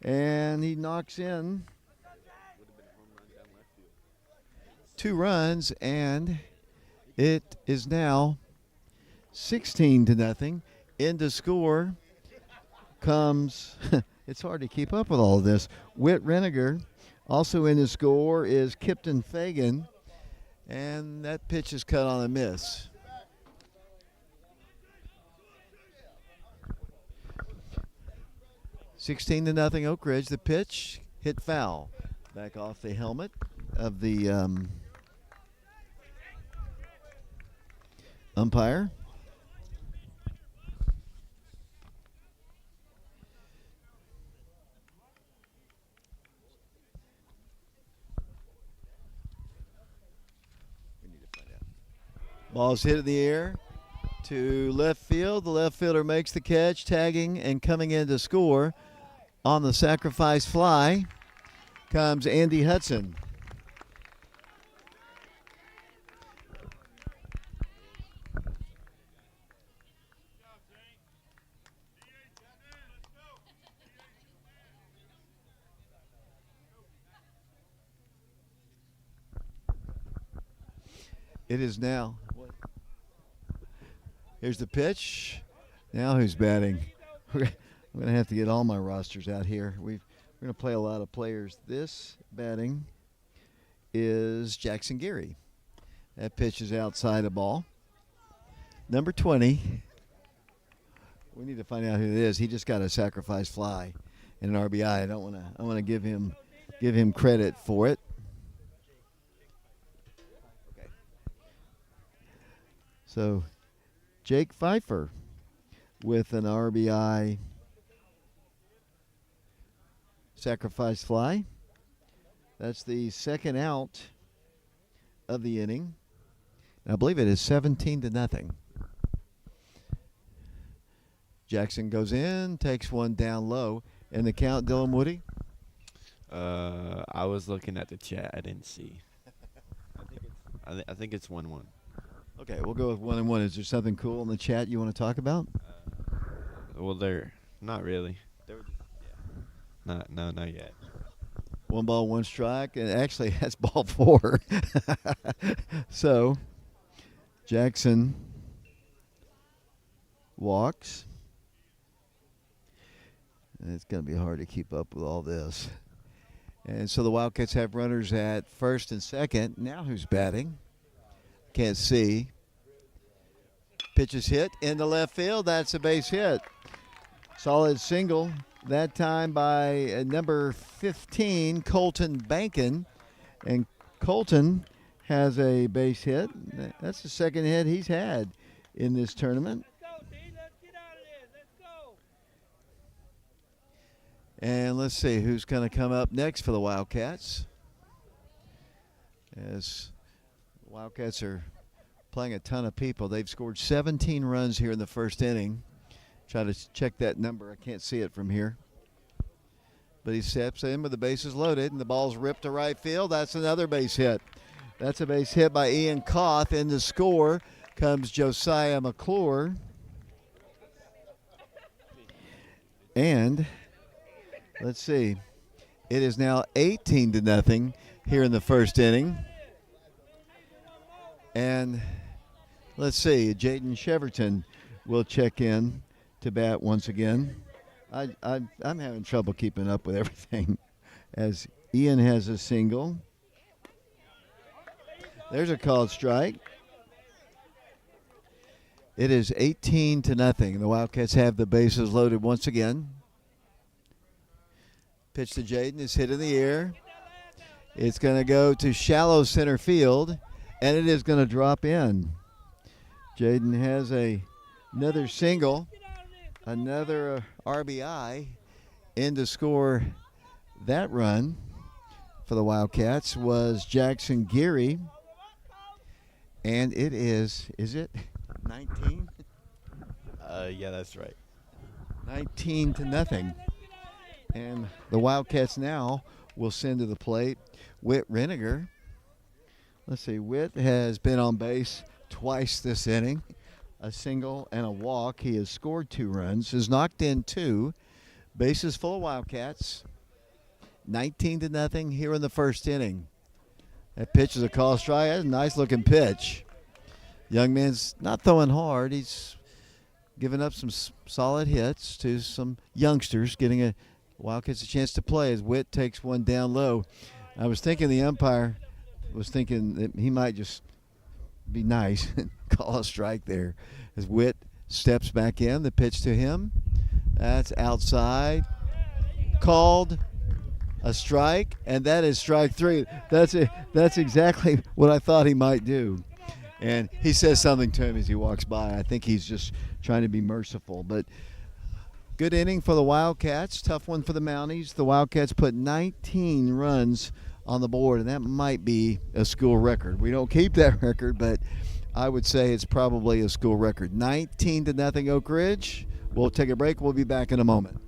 And he knocks in 2 runs, and it is now 16-0. In to score comes, it's hard to keep up with all of this, Whit Reniger. Also in to score is Kipton Fagan, and that pitch is cut on a miss. 16-0 Oak Ridge. The pitch hit foul. Back off the helmet of the umpire. Ball's hit in the air to left field. The left fielder makes the catch, tagging and coming in to score on the sacrifice fly comes Andy Hudson. It is now. Here's the pitch. Now who's batting? I'm going to have to get all my rosters out here. We're going to play a lot of players. This batting is Jackson Geary. That pitch is outside the ball. Number 20. We need to find out who it is. He just got a sacrifice fly and an RBI. I want to give him credit for it. Okay. So Jake Pfeiffer with an RBI sacrifice fly. That's the second out of the inning. And I believe it is 17-0. Jackson goes in, takes one down low. And the count, Dylan Woody? I was looking at the chat. I didn't see. I think it's 1-1. Okay, we'll go with 1-1. Is there something cool in the chat you want to talk about? Well, they're not really. Not yet. 1 ball, 1 strike, and actually that's ball 4. So Jackson walks. And it's going to be hard to keep up with all this. And so the Wildcats have runners at first and second. Now who's batting? Can't see. Pitch is hit into left field. That's a base hit. Solid single. That time by number 15, Colton Bankin. And Colton has a base hit. That's the second hit he's had in this tournament. And let's see who's going to come up next for the Wildcats. As the Wildcats are playing a ton of people. They've scored 17 runs here in the first inning. Try to check that number. I can't see it from here. But he steps in with the bases loaded, and the ball's ripped to right field. That's another base hit. That's a base hit by Ian Koth. In the score comes Josiah McClure. And let's see. It is now 18-0 here in the first inning. And let's see. Jaden Cheverton will check in to bat once again. I'm having trouble keeping up with everything as Ian has a single. There's a called strike. It is 18-0. The Wildcats have the bases loaded once again. Pitch to Jaden is hit in the air. It's going to go to shallow center field, and it is going to drop in. Jaden has another single, another RBI, in to score that run for the Wildcats was Jackson Geary. And it is it 19? Yeah, that's right. 19-0. And the Wildcats now will send to the plate Whit Reniger. Let's see, Whit has been on base twice this inning, a single and a walk. He has scored 2 runs, has knocked in 2. Bases full of Wildcats. 19-0 here in the first inning. That pitch is a call strike. That's a nice looking pitch. Young man's not throwing hard. He's giving up some solid hits to some youngsters, getting a Wildcats a chance to play as Whit takes one down low. I was thinking the umpire was thinking that he might just be nice and call a strike there as Whit steps back in. The pitch to him. That's outside. Called a strike, and that is strike 3. That's exactly what I thought he might do. And he says something to him as he walks by. I think he's just trying to be merciful. But good inning for the Wildcats. Tough one for the Mounties. The Wildcats put 19 runs on the board, and that might be a school record. We don't keep that record, but I would say it's probably a school record. 19-0 Oak Ridge. We'll take a break. We'll be back in a moment.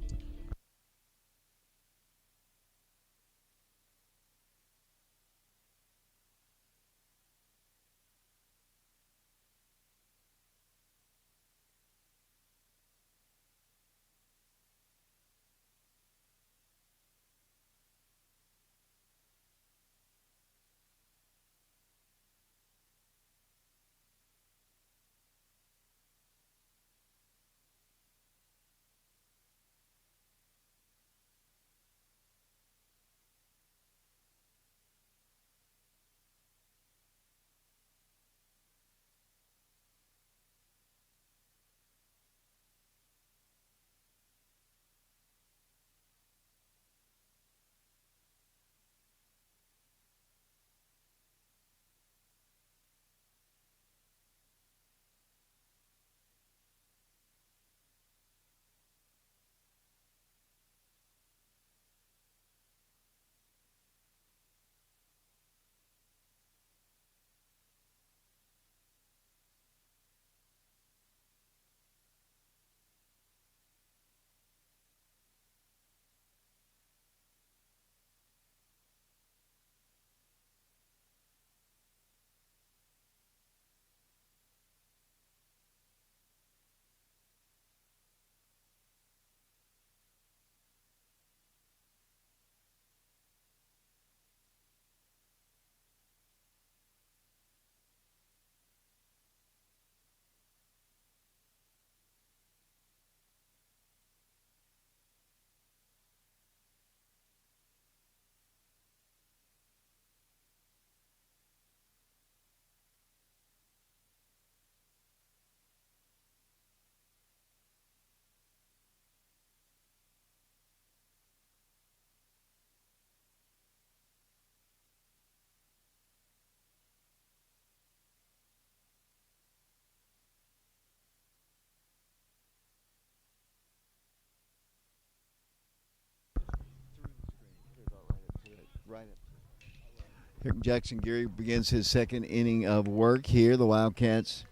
Here, Jackson Geary begins his second inning of work here. The Wildcats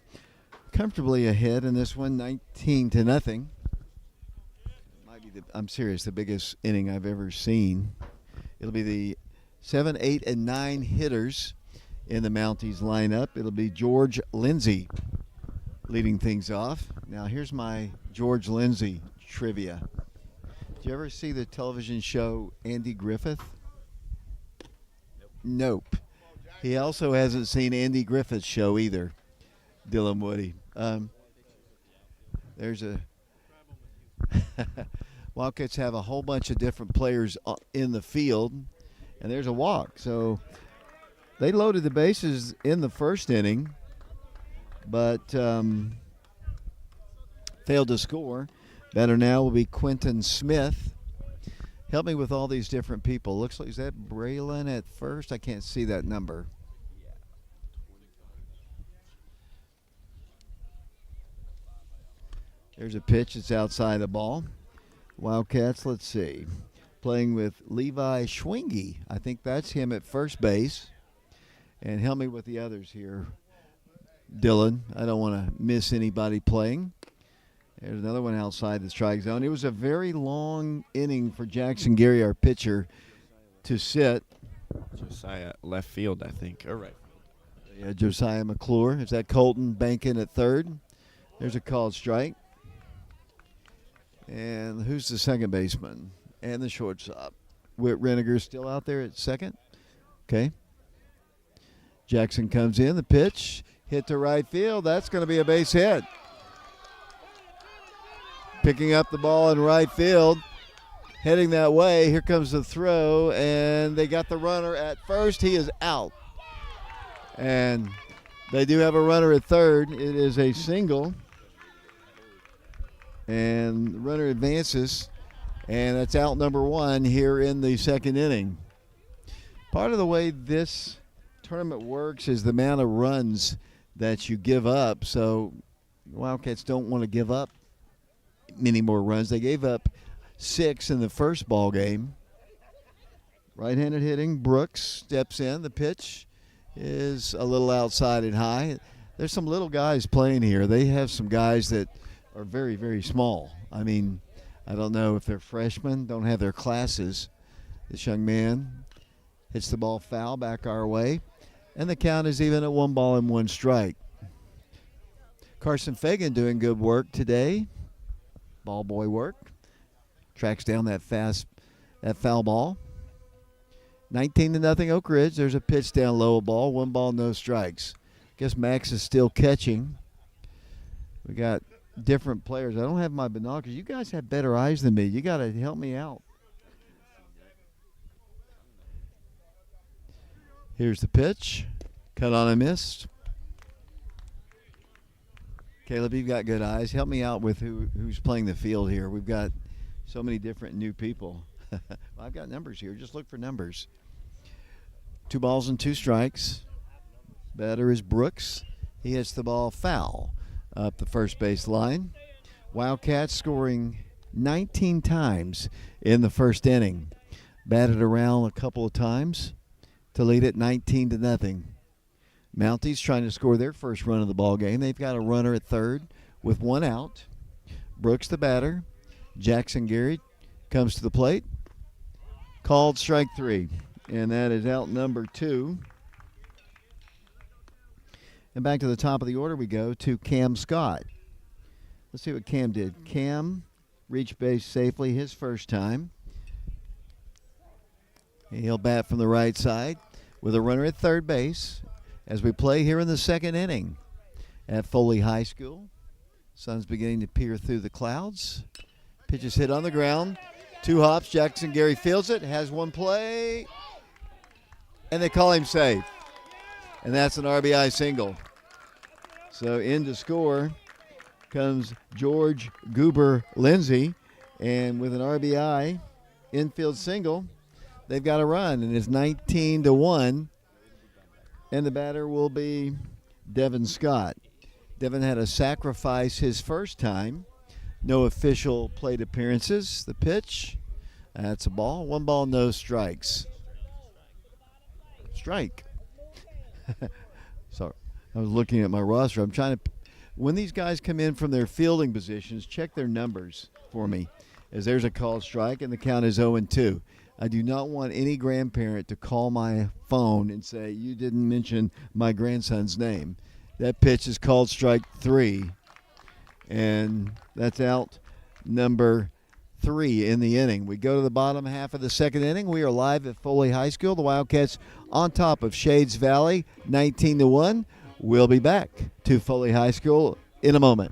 comfortably ahead in this one, 19-0. Might be I'm serious, the biggest inning I've ever seen. It'll be the 7, 8, and 9 hitters in the Mounties lineup. It'll be George Lindsey leading things off. Now here's my George Lindsey trivia. Did you ever see the television show Andy Griffith? Nope. He also hasn't seen Andy Griffith's show either, Dylan Woody. There's a Wildcats have a whole bunch of different players in the field, and there's a walk. So they loaded the bases in the first inning, but failed to score. Batter now will be Quentin Smith. Help me with all these different people. Looks like, is that Braylon at first? I can't see that number. There's a pitch. It's outside the ball. Wildcats, let's see. Playing with Levi Schwingy. I think that's him at first base. And help me with the others here, Dylan. I don't want to miss anybody playing. There's another one outside the strike zone. It was a very long inning for Jackson Gary, our pitcher, to sit. Josiah left field, I think. All right. Yeah, Josiah McClure. Is that Colton Bankin at third? There's a called strike. And who's the second baseman? And the shortstop. Whit Reniger's still out there at second. Okay. Jackson comes in. The pitch. Hit to right field. That's going to be a base hit. Picking up the ball in right field. Heading that way. Here comes the throw. And they got the runner at first. He is out. And they do have a runner at third. It is a single. And the runner advances. And that's out number one here in the second inning. Part of the way this tournament works is the amount of runs that you give up. So Wildcats don't want to give up many more runs. They gave up 6 in the first ball game. Right-handed hitting. Brooks steps in. The pitch is a little outside and high. There's some little guys playing here. They have some guys that are very, very small. I mean, I don't know if they're freshmen, don't have their classes. This young man hits the ball foul back our way, and the count is even at 1 ball and 1 strike. Carson Fagan doing good work today. Ball boy work. Tracks down that foul ball. 19-0 Oak Ridge. There's a pitch down low, a ball. 1 ball, no strikes. Guess Max is still catching. We got different players. I don't have my binoculars. You guys have better eyes than me. You got to help me out. Here's the pitch. Cut on and missed. Caleb, you've got good eyes. Help me out with who's playing the field here. We've got so many different new people. Well, I've got numbers here. Just look for numbers. 2 balls and 2 strikes. Batter is Brooks. He hits the ball foul up the first base line. Wildcats scoring 19 times in the first inning. Batted around a couple of times to lead it 19-0. Mounties trying to score their first run of the ball game. They've got a runner at third with 1 out. Brooks the batter. Jackson Gary comes to the plate. Called strike 3. And that is out number 2. And back to the top of the order we go to Cam Scott. Let's see what Cam did. Cam reached base safely his first time. He'll bat from the right side with a runner at third base as we play here in the second inning at Foley High School. Sun's beginning to peer through the clouds. Pitch is hit on the ground. 2 hops. Jackson Gary fields it. Has 1 play. And they call him safe. And that's an RBI single. So in to score comes George Goober Lindsay. And with an RBI infield single, they've got a run. And it's 19-1. And the batter will be Devin Scott. Devin had to sacrifice his first time. No official plate appearances. The pitch. That's a ball. 1 ball, no strikes. Strike. Sorry. I was looking at my roster. I'm trying to, when these guys come in from their fielding positions, check their numbers for me, as there's a called strike and the count is 0-2. I do not want any grandparent to call my phone and say, you didn't mention my grandson's name. That pitch is called strike 3, and that's out number 3 in the inning. We go to the bottom half of the second inning. We are live at Foley High School. The Wildcats on top of Shades Valley, 19-1. We'll be back to Foley High School in a moment.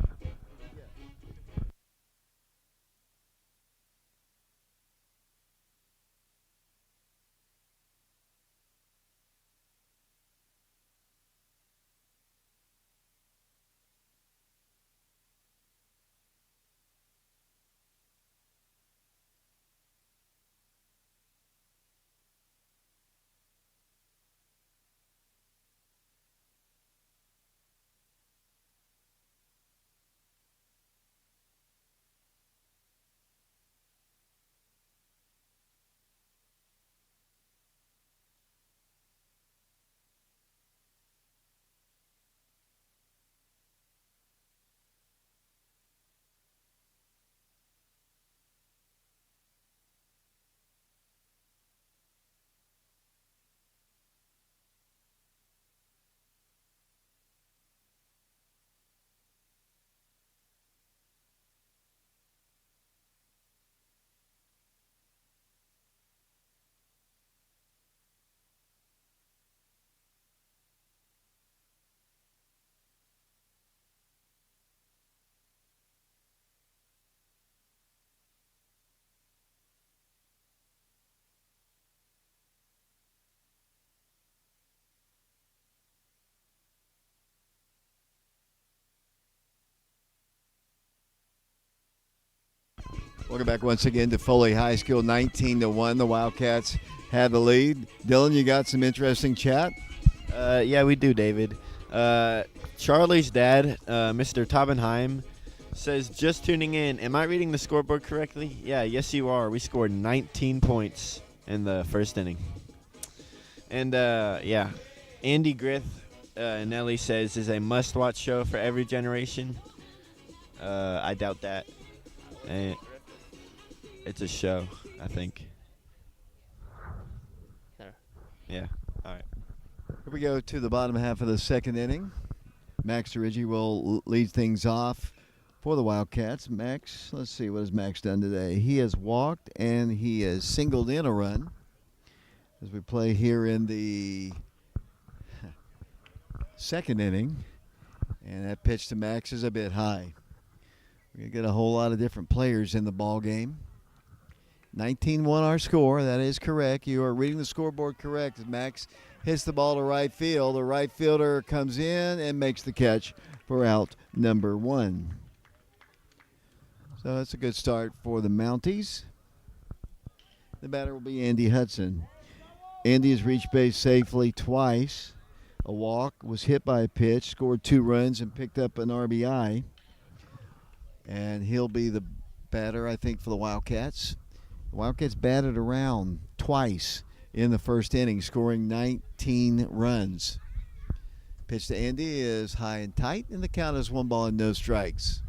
Welcome back once again to Foley High School, 19-1. The Wildcats have the lead. Dylan, you got some interesting chat? Yeah, we do, David. Charlie's dad, Mr. Taubenheim, says, just tuning in. Am I reading the scoreboard correctly? Yeah, yes, you are. We scored 19 points in the first inning. And, yeah, Andy Grith, Nelly says, is a must-watch show for every generation. I doubt that. It's a show, I think. There. Yeah, all right. Here we go to the bottom half of the second inning. Max DeRiggi will lead things off for the Wildcats. Max, let's see, what has Max done today? He has walked and he has singled in a run as we play here in the second inning. And that pitch to Max is a bit high. We're going to get a whole lot of different players in the ball game. 19-1 our score. That is correct. You are reading the scoreboard correct. As Max hits the ball to right field, the right fielder comes in and makes the catch for out number 1. So that's a good start for the Mounties. The batter will be Andy Hudson. Andy has reached base safely twice. A walk, was hit by a pitch, scored 2 runs, and picked up an RBI. And he'll be the batter, I think, for the Wildcats. The Wildcats batted around twice in the first inning, scoring 19 runs. Pitch to Andy is high and tight, and the count is 1 ball and no strikes.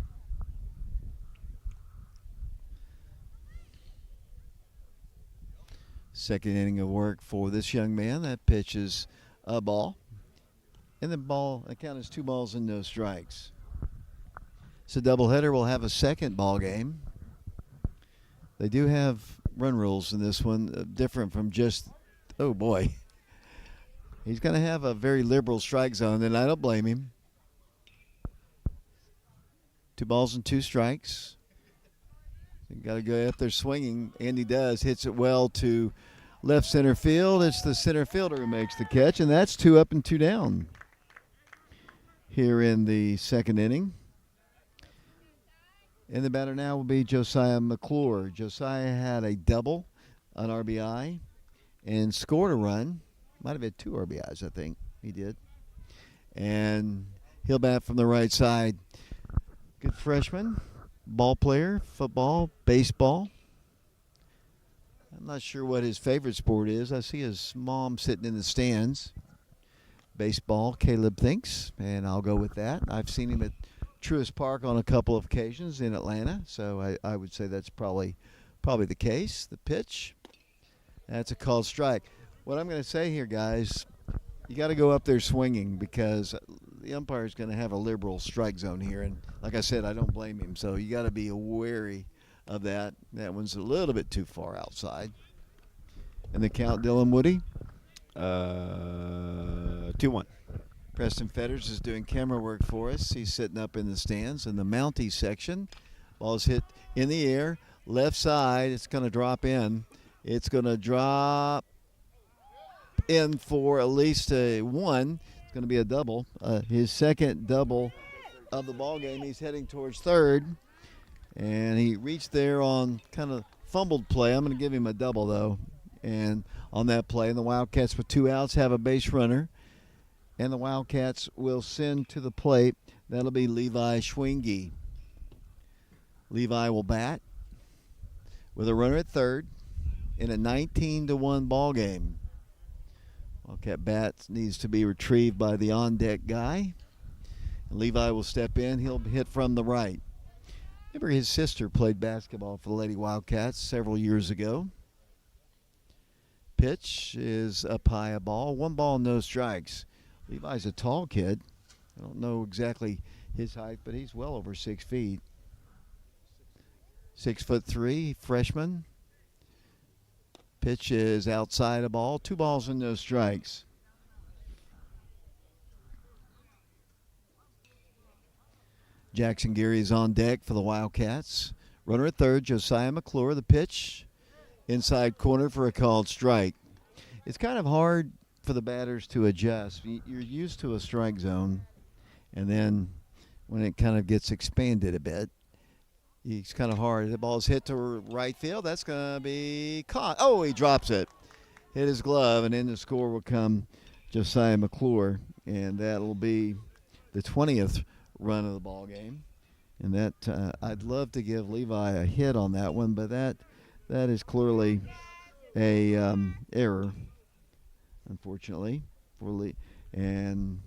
Second inning of work for this young man. That pitch is a ball. And the count is 2 balls and no strikes. So doubleheader will have a second ball game. They do have run rules in this one, different from just, oh boy. He's going to have a very liberal strike zone, and I don't blame him. 2 balls and 2 strikes. You got to go up there swinging. Andy does, hits it well to left center field. It's the center fielder who makes the catch, and that's 2 up and 2 down here in the second inning. And the batter now will be Josiah McClure. Josiah had a double, an RBI, and scored a run. Might have had 2 RBIs, I think. He did. And he'll bat from the right side. Good freshman, ball player, football, baseball. I'm not sure what his favorite sport is. I see his mom sitting in the stands. Baseball, Caleb thinks, and I'll go with that. I've seen him at Truist Park on a couple of occasions in Atlanta, so I would say that's probably the case. The pitch, that's a called strike. What I'm going to say here, guys, you got to go up there swinging because the umpire is going to have a liberal strike zone here, and like I said, I don't blame him. So you got to be wary of that. That one's a little bit too far outside. And the count, Dylan Woody? 2-1. Preston Fetters is doing camera work for us. He's sitting up in the stands in the Mounties section. Ball is hit in the air, left side. It's going to drop in. It's going to drop in for at least a 1. It's going to be a double. His second double of the ball game. He's heading towards third, and he reached there on kind of fumbled play. I'm going to give him a double though, and on that play, and the Wildcats with 2 outs have a base runner. And the Wildcats will send to the plate. That'll be Levi Schwingy. Levi will bat with a runner at third in a 19-1 ball game. Wildcat bat needs to be retrieved by the on-deck guy. And Levi will step in. He'll hit from the right. Remember his sister played basketball for the Lady Wildcats several years ago. Pitch is up high, a ball. 1 ball, no strikes. Levi's a tall kid. I don't know exactly his height, but he's well over 6 feet. 6'3", freshman. Pitch is outside a ball. 2 balls and no strikes. Jackson Geary is on deck for the Wildcats. Runner at third, Josiah McClure. The pitch inside corner for a called strike. It's kind of hard for the batters to adjust. You're used to a strike zone, and then when it kind of gets expanded a bit, He's kind of hard. The ball's hit to right field. That's going to be caught. Oh, he drops it. Hit his glove, and in the score will come Josiah McClure, and that'll be the 20th run of the ball game. And that I'd love to give Levi a hit on that one, but that is clearly a error, unfortunately, for Lee. And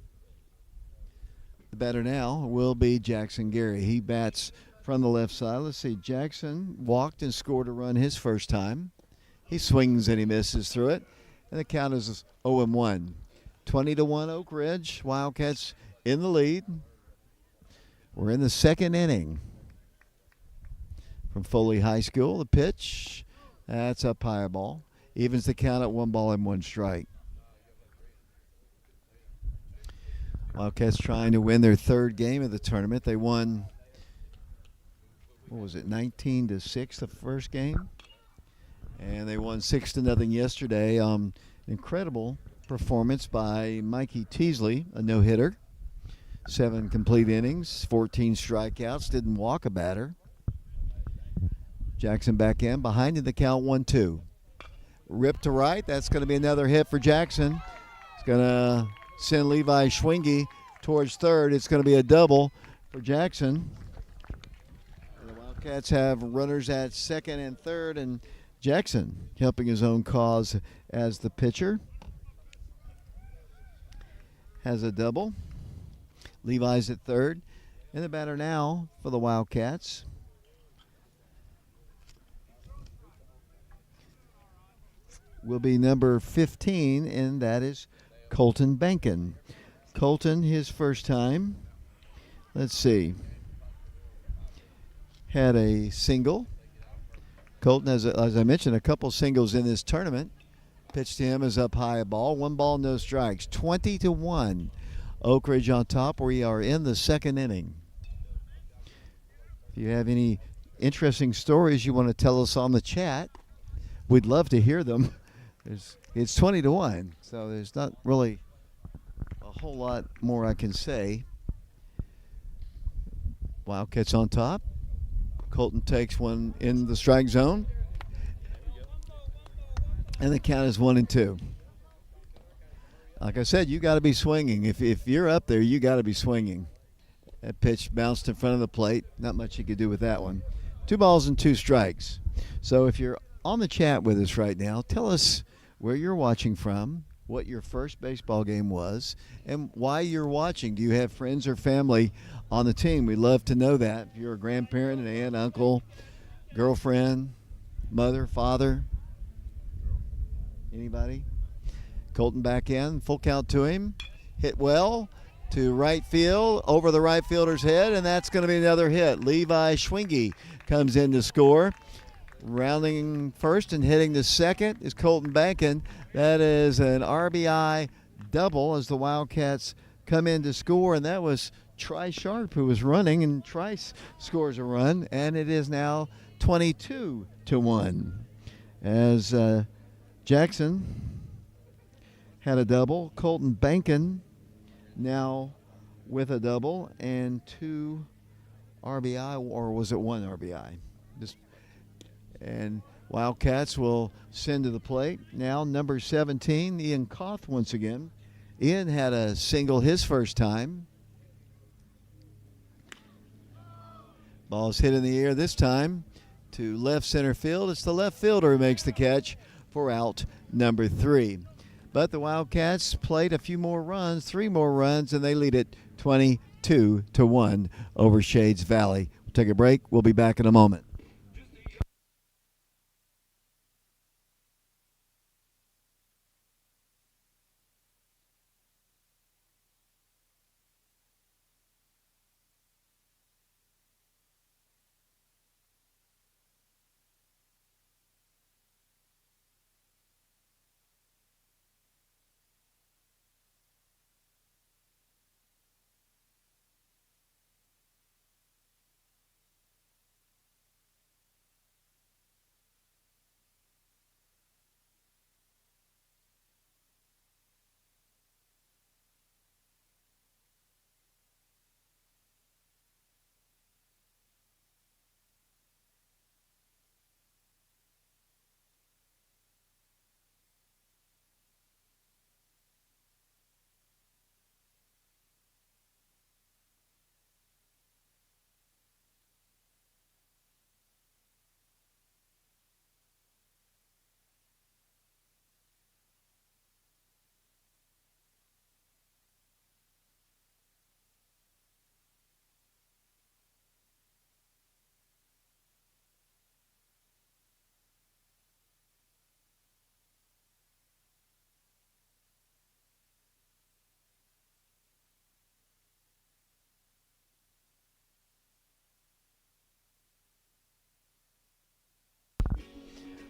the batter now will be Jackson Gary. He bats from the left side. Let's see. Jackson walked and scored a run his first time. He swings and he misses through it. And the count is 0-1. 20-1 Oak Ridge. Wildcats in the lead. We're in the second inning. From Foley High School, the pitch. That's up high ball. Evens the count at 1-1 strike. Wildcats trying to win their third game of the tournament. They won, 19-6 the first game? And they won 6-0 yesterday. Incredible performance by Mikey Teasley, a no-hitter. 7 complete innings, 14 strikeouts, didn't walk a batter. Jackson back in, behind in the count 1-2. Rip to right, that's going to be another hit for Jackson. It's going to send Levi Schwingy towards third. It's going to be a double for Jackson. And the Wildcats have runners at second and third, and Jackson helping his own cause as the pitcher. Has a double. Levi's at third. And the batter now for the Wildcats will be number 15, and that is Colton Bankin. Colton, his first time. Let's see. Had a single. Colton, as I mentioned, a couple singles in this tournament. Pitch to him is up high a ball. 1 no strikes. 20-1. Oak Ridge on top. We are in the second inning. If you have any interesting stories you want to tell us on the chat, we'd love to hear them. It's 20-1, so there's not really a whole lot more I can say. Wildcats on top. Colton takes one in the strike zone. And the count is 1-2. Like I said, you got to be swinging. If you're up there, you got to be swinging. That pitch bounced in front of the plate. Not much you could do with that one. 2 strikes. So if you're on the chat with us right now, tell us where you're watching from, what your first baseball game was, and why you're watching. Do you have friends or family on the team? We'd love to know that. If you're a grandparent, an aunt, uncle, girlfriend, mother, father, anybody? Colton back in, full count to him. Hit well to right field, over the right fielder's head, and that's going to be another hit. Levi Schwingy comes in to score. Rounding first and hitting the second is Colton Bankin. That is an RBI double as the Wildcats come in to score, and that was Trice Sharp who was running, and Trice scores a run, and it is now 22-1 as Jackson had a double. Colton Bankin now with a double and 2 RBI, or was it 1 RBI? And Wildcats will send to the plate. Now number 17, Ian Koth once again. Ian had a single his first time. Ball's hit in the air this time to left center field. It's the left fielder who makes the catch for out number 3. But the Wildcats played a few more runs, 3 more runs, and they lead it 22-1 over Shades Valley. We'll take a break. We'll be back in a moment.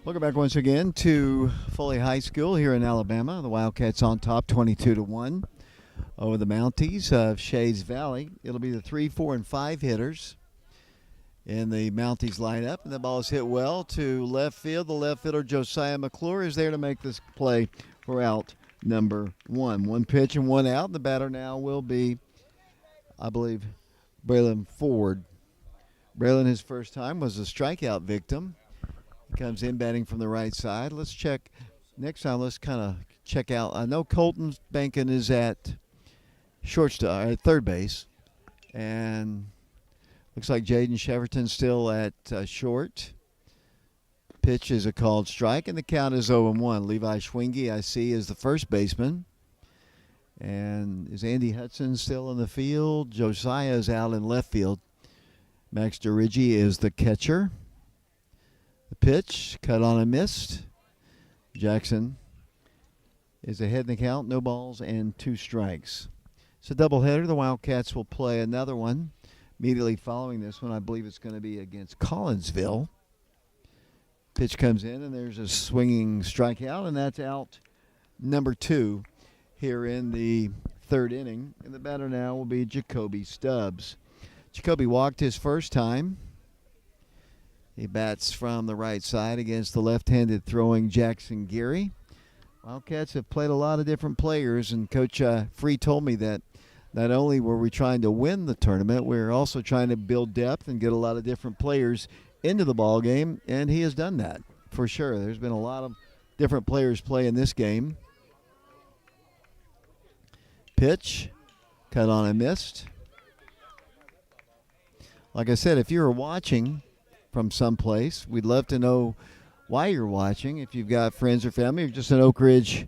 Welcome back once again to Foley High School here in Alabama. The Wildcats on top 22-1 over the Mounties of Shays Valley. It'll be the 3, 4, and 5 hitters in the Mounties lineup. And the ball is hit well to left field. The left fielder, Josiah McClure, is there to make this play for out number 1. 1 pitch and 1 out. The batter now will be, I believe, Braylon Ford. Braylon, his first time, was a strikeout victim. Comes in batting from the right side. Let's check. Next time, let's kind of check out. I know Colton Bankin is at shortstop, at third base. And looks like Jaden Sheverton's still at short. Pitch is a called strike, and the count is 0-1. Levi Schwingy, I see, is the first baseman. And is Andy Hudson still in the field? Josiah is out in left field. Max DeRiggi is the catcher. The pitch, cut on and missed. Jackson is ahead in the count, no balls and 2 strikes. It's a doubleheader. The Wildcats will play another one immediately following this one. I believe it's going to be against Collinsville. Pitch comes in, and there's a swinging strikeout, and that's out number 2 here in the third inning. And the batter now will be Jacoby Stubbs. Jacoby walked his first time. He bats from the right side against the left-handed throwing Jackson Geary. Wildcats have played a lot of different players, and Coach Free told me that not only were we trying to win the tournament, we were also trying to build depth and get a lot of different players into the ball game, and he has done that for sure. There's been a lot of different players play in this game. Pitch, cut on and missed. Like I said, if you were watching from someplace, we'd love to know why you're watching. If you've got friends or family or just an Oak Ridge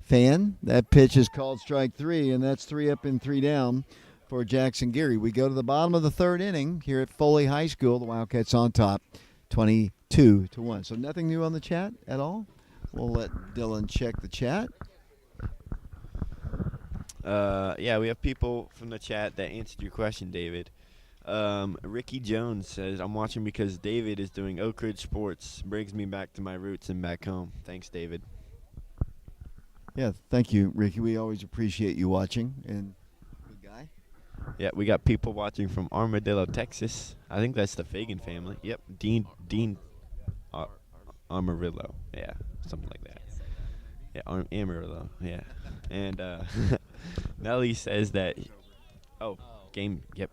fan, that pitch is called strike 3, and that's 3 up and 3 down for Jackson Geary. We go to the bottom of the third inning here at Foley High School. The Wildcats on top 22-1. So nothing new on the chat at all. We'll let Dylan check the chat. Yeah, we have people from the chat that answered your question, David. Ricky Jones says, I'm watching because David is doing Oak Ridge sports. Brings me back to my roots and back home. Thanks, David. Yeah, thank you, Ricky. We always appreciate you watching. And good guy. Yeah, we got people watching from Armadillo, Texas. I think that's the Fagan family. Yep, Dean Amarillo. Yeah, something like that. Yeah, Amarillo. Yeah. And Nelly says that, game, yep.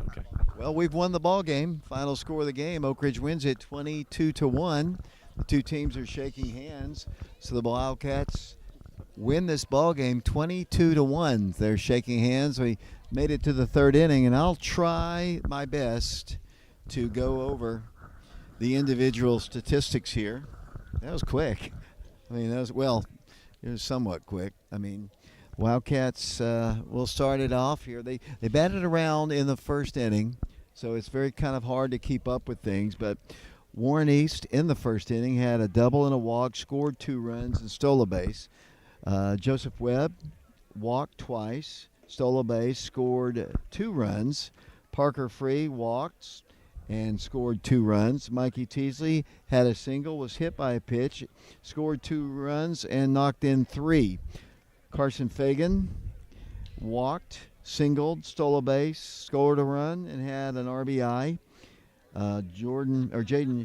Okay. Well, we've won the ball game. Final score of the game, Oak Ridge wins it 22-1. The two teams are shaking hands. So the Wildcats win this ball game 22-1. They're shaking hands. We made it to the third inning, and I'll try my best to go over the individual statistics here. That was quick. I mean, it was somewhat quick. I mean, Wildcats will start it off here. They batted around in the first inning, so it's very kind of hard to keep up with things. But Warren East in the first inning had a double and a walk, scored 2 runs, and stole a base. Joseph Webb walked twice, stole a base, scored 2 runs. Parker Free walked and scored 2 runs. Mikey Teasley had a single, was hit by a pitch, scored 2 runs, and knocked in 3. Carson Fagan walked, singled, stole a base, scored a run, and had an RBI. Jaden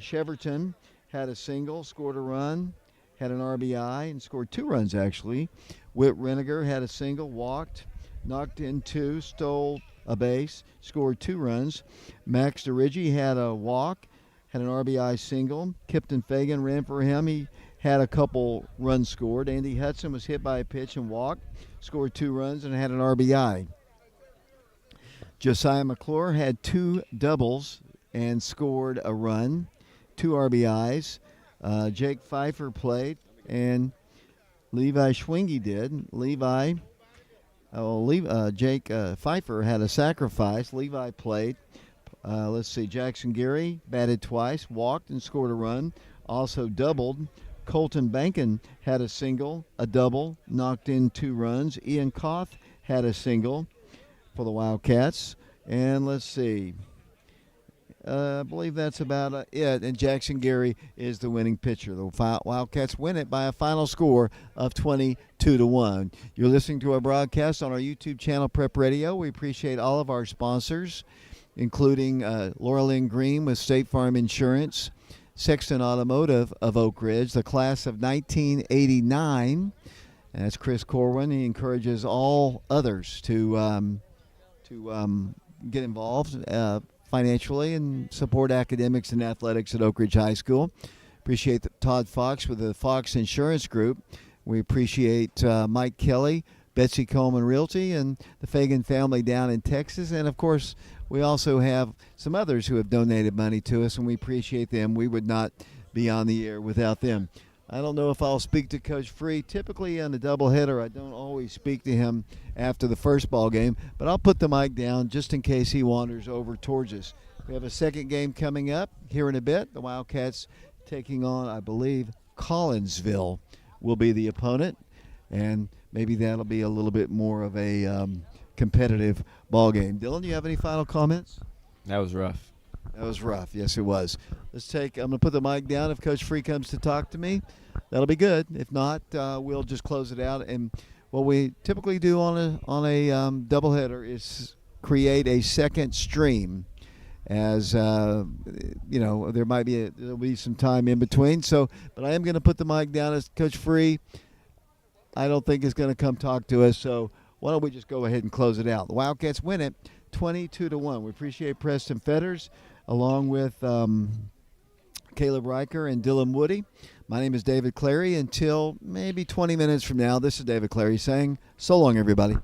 Sheverton had a single, scored a run, had an RBI, and scored 2 runs actually. Whit Reniger had a single, walked, knocked in 2, stole a base, scored 2 runs. Max DeRiggi had a walk, had an RBI single. Kipton Fagan ran for him. He had a couple runs scored. Andy Hudson was hit by a pitch and walked, scored 2 runs, and had an RBI. Josiah McClure had 2 doubles and scored a run, 2 RBIs. Jake Pfeiffer played, and Levi Schwingy did. Jake Pfeiffer had a sacrifice. Levi played. Jackson Geary batted twice, walked, and scored a run. Also doubled. Colton Bankin had a single, a double, knocked in 2 runs. Ian Koth had a single for the Wildcats. And I believe that's about it. And Jackson Gary is the winning pitcher. The Wildcats win it by a final score of 22-1. You're listening to our broadcast on our YouTube channel, Prep Radio. We appreciate all of our sponsors, including Laura Lynn Green with State Farm Insurance, Sexton Automotive of Oak Ridge, the class of 1989. And that's Chris Corwin. He encourages all others to get involved financially and support academics and athletics at Oak Ridge High School. Appreciate Todd Fox with the Fox Insurance Group. We appreciate Mike Kelly, Betsy Coleman Realty, and the Fagan family down in Texas. And, of course, we also have some others who have donated money to us, and we appreciate them. We would not be on the air without them. I don't know if I'll speak to Coach Free. Typically on the doubleheader, I don't always speak to him after the first ball game, but I'll put the mic down just in case he wanders over towards us. We have a second game coming up here in a bit. The Wildcats taking on, I believe, Collinsville will be the opponent, and maybe that'll be a little bit more of a competitive ball game. Dylan, you have any final comments? That was rough. That was rough. Yes, it was. I'm going to put the mic down. If Coach Free comes to talk to me, that'll be good. If not, we'll just close it out. And what we typically do on a doubleheader is create a second stream, as there'll be some time in between. So, but I am going to put the mic down as Coach Free, I don't think is going to come talk to us. So why don't we just go ahead and close it out? The Wildcats win it 22-1. We appreciate Preston Fetters, along with Caleb Riker and Dylan Woody. My name is David Clary. Until maybe 20 minutes from now, this is David Clary saying so long, everybody.